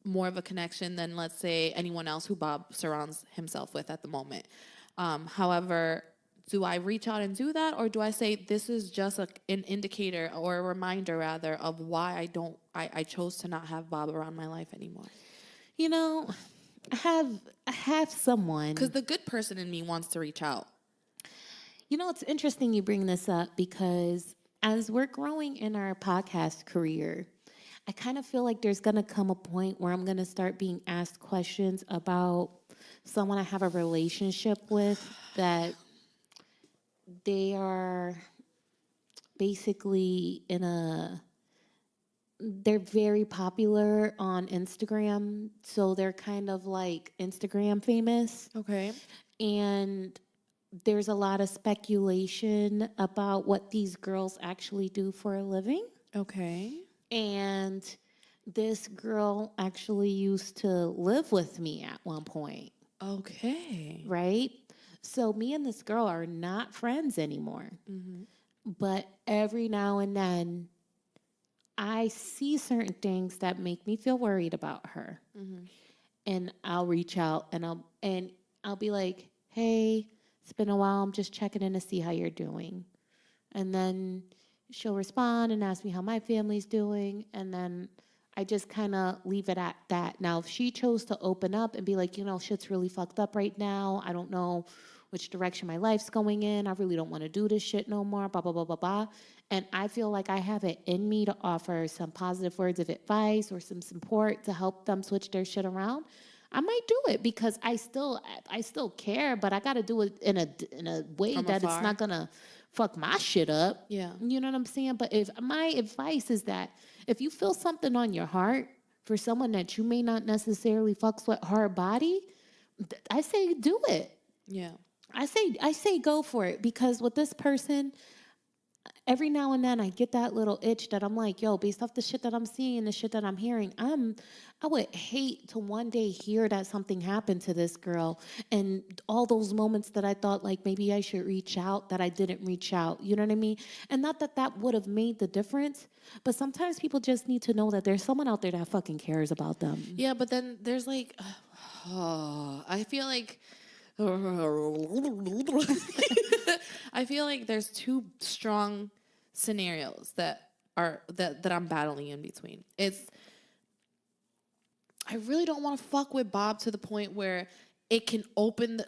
A: more of a connection than, let's say, anyone else who Bob surrounds himself with at the moment. However, do I reach out and do that, or do I say this is just an indicator or a reminder, rather, of why I chose to not have Bob around my life anymore?
B: You know, I have someone.
A: Because the good person in me wants to reach out.
B: You know, it's interesting you bring this up because as we're growing in our podcast career, I kind of feel like there's going to come a point where I'm going to start being asked questions about someone I have a relationship with that they are basically they're very popular on Instagram. So they're kind of like Instagram famous.
A: Okay.
B: And there's a lot of speculation about what these girls actually do for a living.
A: Okay.
B: And this girl actually used to live with me at one point,
A: Okay.
B: right? So me and this girl are not friends anymore.
A: Mm-hmm.
B: But every now and then, I see certain things that make me feel worried about her.
A: Mm-hmm.
B: And I'll reach out and I'll be like, "Hey, it's been a while. I'm just checking in to see how you're doing." And then she'll respond and ask me how my family's doing, and then I just kind of leave it at that. Now, if she chose to open up and be like, "You know, shit's really fucked up right now. I don't know which direction my life's going in. I really don't want to do this shit no more, blah, blah, blah, blah, blah." And I feel like I have it in me to offer some positive words of advice or some support to help them switch their shit around. I might do it because I still care, but I got to do it in a way
A: From
B: that
A: afar.
B: it's not going to fuck my shit up.
A: Yeah.
B: You know what I'm saying? But if my advice is that if you feel something on your heart for someone that you may not necessarily fucks with hard body, I say do it.
A: Yeah.
B: I say go for it, because with this person, every now and then I get that little itch that I'm like, yo, based off the shit that I'm seeing, the shit that I'm hearing, I would hate to one day hear that something happened to this girl, and all those moments that I thought like maybe I should reach out, that I didn't reach out. You know what I mean? And not that that would have made the difference, but sometimes people just need to know that there's someone out there that fucking cares about them.
A: Yeah, but then there's like, I feel like, I feel like there's two strong scenarios that I'm battling in between. I really don't want to fuck with Bob to the point where it can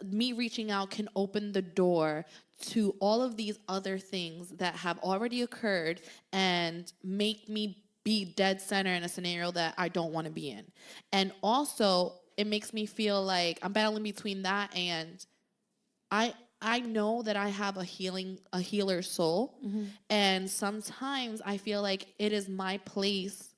A: me reaching out can open the door to all of these other things that have already occurred and make me be dead center in a scenario that I don't want to be in. And also, it makes me feel like I'm battling between that and I know that I have a healer soul.
B: Mm-hmm.
A: And sometimes I feel like it is my place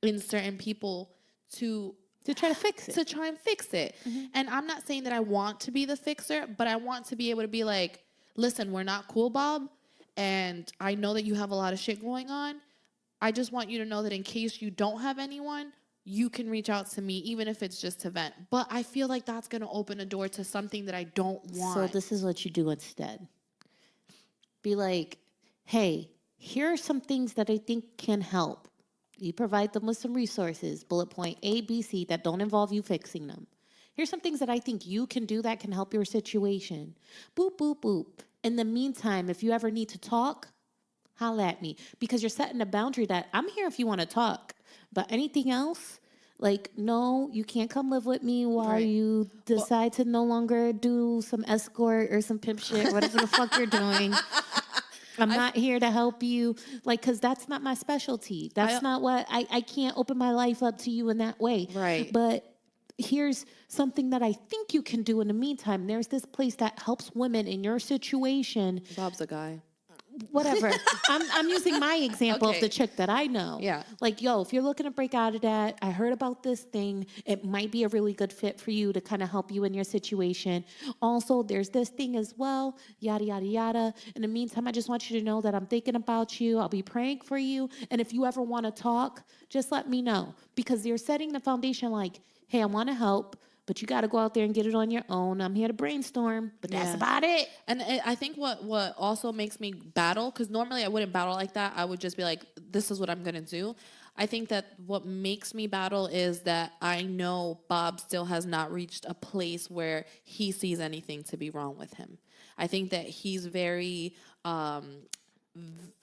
A: in certain people to
B: try to fix it.
A: to try and fix it.
B: Mm-hmm.
A: And I'm not saying that I want to be the fixer, but I want to be able to be like, listen, we're not cool, Bob. And I know that you have a lot of shit going on. I just want you to know that in case you don't have anyone, you can reach out to me, even if it's just to vent. But I feel like that's going to open a door to something that I don't want.
B: So this is what you do instead. Be like, hey, here are some things that I think can help. You provide them with some resources, bullet point A, B, C, that don't involve you fixing them. Here's some things that I think you can do that can help your situation. Boop, boop, boop. In the meantime, if you ever need to talk, holla at me. Because you're setting a boundary that I'm here if you want to talk. But anything else, like, no, you can't come live with me while
A: Right.
B: you decide to no longer do some escort or some pimp shit, whatever the fuck you're doing. I'm not here to help you, like, because that's not my specialty. That's not what I can't open my life up to you in that way.
A: Right.
B: But here's something that I think you can do in the meantime. There's this place that helps women in your situation.
A: Bob's a guy.
B: Whatever. I'm using my example of
A: Okay.
B: the chick that I know.
A: Yeah.
B: Like, yo, if you're looking to break out of that, I heard about this thing. It might be a really good fit for you to kind of help you in your situation. Also, there's this thing as well, yada, yada, yada. In the meantime, I just want you to know that I'm thinking about you. I'll be praying for you. And if you ever want to talk, just let me know. Because you're setting the foundation like, hey, I want to help, but you got to go out there and get it on your own. I'm here to brainstorm, but that's
A: Yeah.
B: about it.
A: And I think what also makes me battle, because normally I wouldn't battle like that. I would just be like, this is what I'm going to do. I think that what makes me battle is that I know Bob still has not reached a place where he sees anything to be wrong with him. I think that he's very...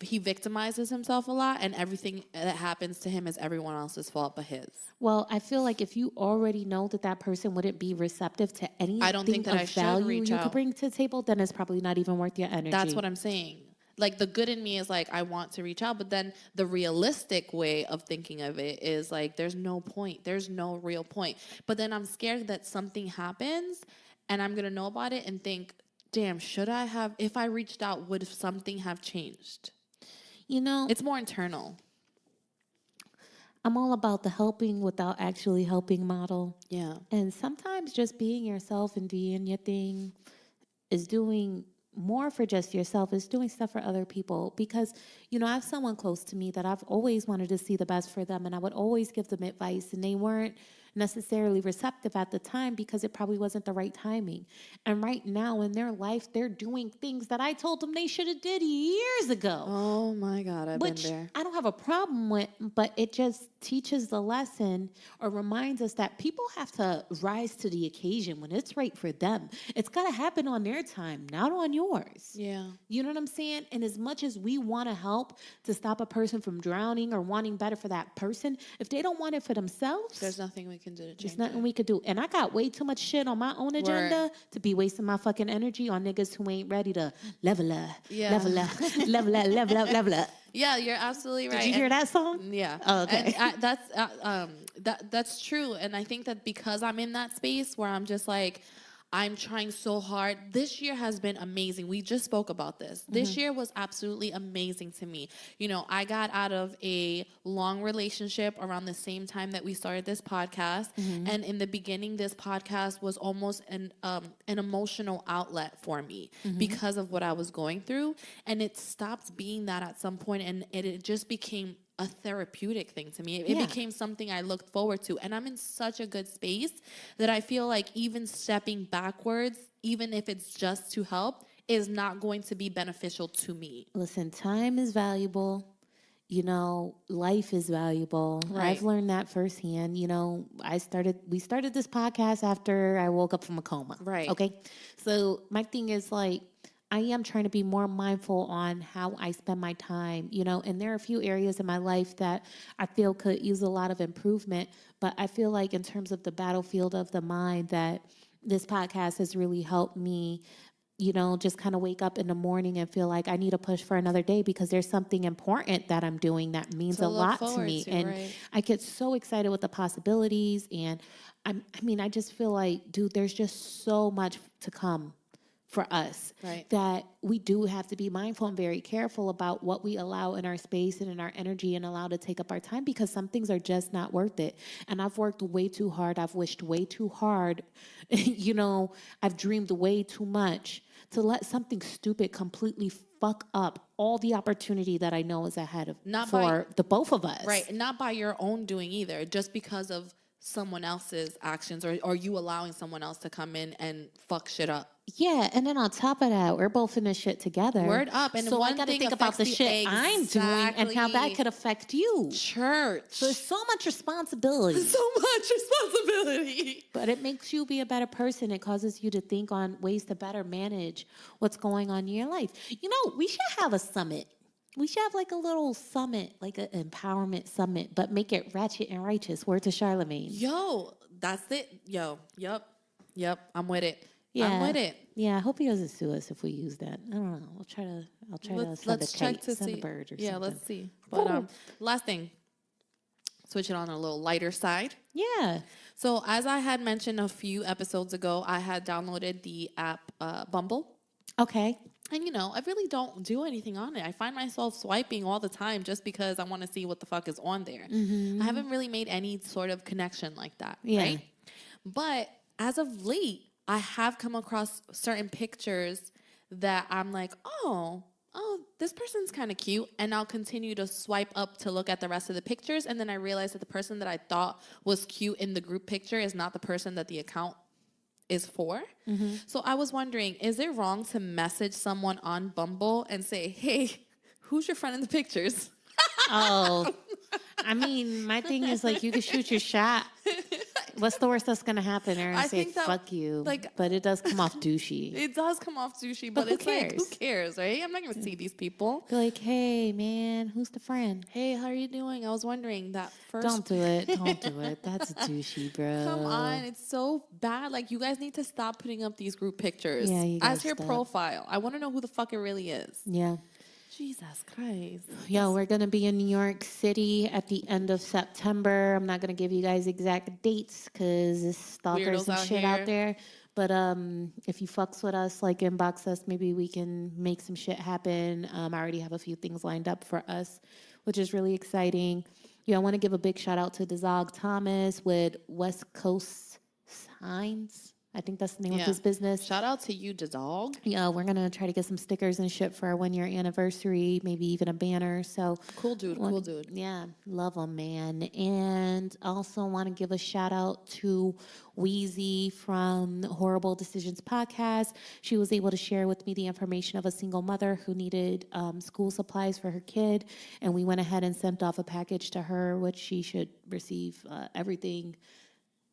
A: he victimizes himself a lot, and everything that happens to him is everyone else's fault but his.
B: Well, I feel like if you already know that that person wouldn't be receptive to anything
A: I don't think that
B: of
A: I should
B: value
A: reach
B: you
A: out.
B: could bring to the table, then it's probably not even worth your energy.
A: That's what I'm saying. Like, the good in me is like, I want to reach out, but then the realistic way of thinking of it is like, there's no point. There's no real point. But then I'm scared that something happens and I'm going to know about it and think, damn, should I have, if I reached out, would something have changed?
B: You know,
A: It's more internal.
B: I'm all about the helping without actually helping model.
A: Yeah.
B: And sometimes just being yourself and doing your thing is doing more for just yourself, is doing stuff for other people. Because, you know, I have someone close to me that I've always wanted to see the best for them, and I would always give them advice, and they weren't necessarily receptive at the time because it probably wasn't the right timing. And right now in their life, they're doing things that I told them they should have did years ago.
A: Oh my God, I've
B: Which
A: been there.
B: I don't have a problem with, but it just teaches the lesson or reminds us that people have to rise to the occasion when it's right for them. It's got to happen on their time, not on yours.
A: Yeah.
B: You know what I'm saying? And as much as we want to help to stop a person from drowning or wanting better for that person, if they don't want it for themselves,
A: There's nothing we can do to change
B: there's nothing
A: it.
B: we could do. And I got way too much shit on my own agenda to be wasting my fucking energy on niggas who ain't ready to level up,
A: Yeah.
B: level up, level up, level up, level up.
A: Yeah, you're absolutely right.
B: Did you hear that song?
A: Yeah.
B: Oh, okay.
A: And that's true. And I think that because I'm in that space where I'm just like, I'm trying so hard. This year has been amazing. We just spoke about this. This year was absolutely amazing to me. You know, I got out of a long relationship around the same time that we started this podcast. And in the beginning, this podcast was almost an emotional outlet for me because of what I was going through. And it stopped being that at some point, and it just became a therapeutic thing to me. It
B: Yeah.
A: became something I looked forward to. And I'm in such a good space that I feel like even stepping backwards, even if it's just to help, is not going to be beneficial to me.
B: Listen, time is valuable. You know, life is valuable.
A: Right.
B: I've learned that firsthand. You know, we started this podcast after I woke up from a coma.
A: Right.
B: Okay. So my thing is like, I am trying to be more mindful on how I spend my time, you know, and there are a few areas in my life that I feel could use a lot of improvement. But I feel like in terms of the battlefield of the mind, that this podcast has really helped me, you know, just kind of wake up in the morning and feel like I need to push for another day because there's something important that I'm doing that means
A: To
B: a
A: look
B: lot to
A: forward
B: me.
A: to,
B: And
A: right.
B: I get so excited with the possibilities. And I mean, I just feel like, dude, there's just so much to come for us,
A: Right.
B: that we do have to be mindful and very careful about what we allow in our space and in our energy and allow to take up our time, because some things are just not worth it. And I've worked way too hard. I've wished way too hard. You know, I've dreamed way too much to let something stupid completely fuck up all the opportunity that I know is ahead of for the both of us.
A: Right. Not by your own doing either, just because of someone else's actions or you allowing someone else to come in and fuck shit up.
B: Yeah, and then on top of that, we're both in this shit together.
A: Word up. And
B: so
A: one
B: I got to
A: thing
B: think about the
A: affects
B: shit I'm doing and how that
A: Exactly.
B: could affect you.
A: Church.
B: So there's so much responsibility.
A: So much responsibility.
B: But it makes you be a better person. It causes you to think on ways to better manage what's going on in your life. You know, we should have a summit. We should have like a little summit, like an empowerment summit, but make it ratchet and righteous. Word to Charlemagne.
A: Yo, that's it. Yo, yep. I'm with it. I'm with it.
B: Yeah, I hope he doesn't sue us if we use that. I don't know. I'll try to send a kite, send a bird or
A: Yeah,
B: something.
A: let's see. But last thing, switch it on a little lighter side.
B: Yeah.
A: So as I had mentioned a few episodes ago, I had downloaded the app Bumble.
B: Okay.
A: And, you know, I really don't do anything on it. I find myself swiping all the time just because I want to see what the fuck is on there. I haven't really made any sort of connection like that,
B: Yeah.
A: right? But as of late, I have come across certain pictures that I'm like, oh, this person's kind of cute. And I'll continue to swipe up to look at the rest of the pictures. And then I realize that the person that I thought was cute in the group picture is not the person that the account is for. So I was wondering, is it wrong to message someone on Bumble and say, hey, who's your friend in the pictures?
B: Oh, I mean, my thing is like you can shoot your shot. What's the worst that's gonna happen? Or
A: I
B: say
A: think that,
B: fuck you.
A: like-
B: but it does come off douchey.
A: It does come off douchey, but
B: who
A: it's like, who
B: cares?
A: cares, right? I'm not going to see these people.
B: Be like, hey man, who's the friend?
A: Hey, how are you doing? I was wondering that first.
B: Don't do it. Don't do it. That's douchey, bro.
A: Come on, it's so bad. Like, you guys need to stop putting up these group pictures
B: Yeah, you
A: as
B: gotta
A: your
B: stop.
A: profile. I want to know who the fuck it really is.
B: Yeah.
A: Jesus Christ.
B: Yo, we're going to be in New York City at the end of September. I'm not going to give you guys exact dates because there's stalkers
A: Weirdos
B: and
A: out
B: shit
A: here.
B: out there. But if you fucks with us, like inbox us, maybe we can make some shit happen. I already have a few things lined up for us, which is really exciting. Yeah, I want to give a big shout out to Dezog Thomas with West Coast Signs. I think that's the name of his business.
A: Shout out to you, dog.
B: Yeah, we're going to try to get some stickers and shit for our 1 year anniversary, maybe even a banner. So
A: Cool dude, cool dude.
B: yeah, love them, man. And also want to give a shout out to Wheezy from Horrible Decisions podcast. She was able to share with me the information of a single mother who needed school supplies for her kid. And we went ahead and sent off a package to her, which she should receive everything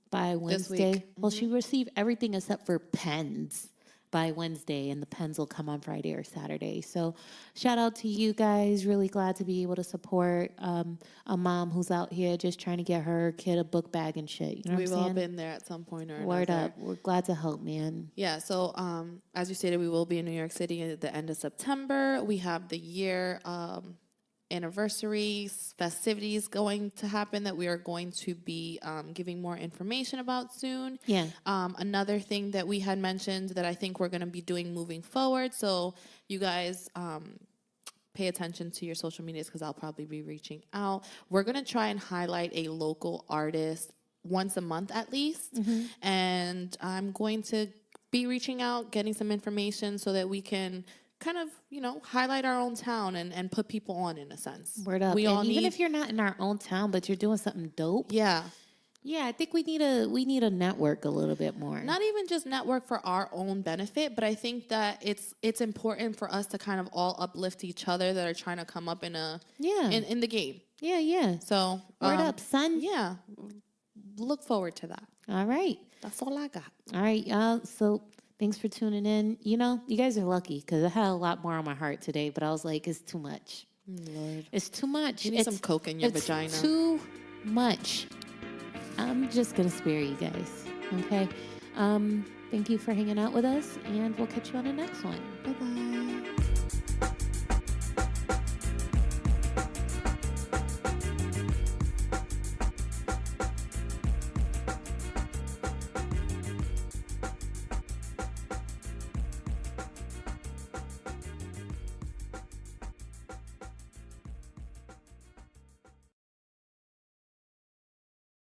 B: by Wednesday.
A: week.
B: Well, she received everything except for pens by Wednesday, and the pens will come on Friday or Saturday. So shout out to you guys. Really glad to be able to support a mom who's out here just trying to get her kid a book bag and shit. You know
A: We've
B: what I'm
A: all
B: saying?
A: been there at some point or another.
B: Word up. We're glad to help, man.
A: Yeah, so as you stated, we will be in New York City at the end of September. We have the year anniversaries, festivities going to happen that we are going to be giving more information about soon.
B: Yeah.
A: Another thing that we had mentioned that I think we're going to be doing moving forward. So you guys pay attention to your social medias because I'll probably be reaching out. We're going to try and highlight a local artist once a month at least. And I'm going to be reaching out, getting some information so that we can kind of, you know, highlight our own town and put people on in a sense.
B: Word up.
A: We
B: And
A: all
B: even
A: need,
B: if you're not in our own town, but you're doing something dope.
A: yeah.
B: Yeah, I think we need a network a little bit more.
A: Not even just network for our own benefit, but I think that it's important for us to kind of all uplift each other that are trying to come up in in the game.
B: Yeah.
A: So
B: Word up, son.
A: Yeah. Look forward to that.
B: All right.
A: That's all I got.
B: All right, y'all. So thanks for tuning in. You know, you guys are lucky because I had a lot more on my heart today, but I was like, it's too much.
A: Lord.
B: It's too much.
A: You need some coke in your
B: it's
A: vagina.
B: Too much. I'm just gonna spare you guys. Okay. Thank you for hanging out with us, and we'll catch you on the next one.
A: Bye-bye.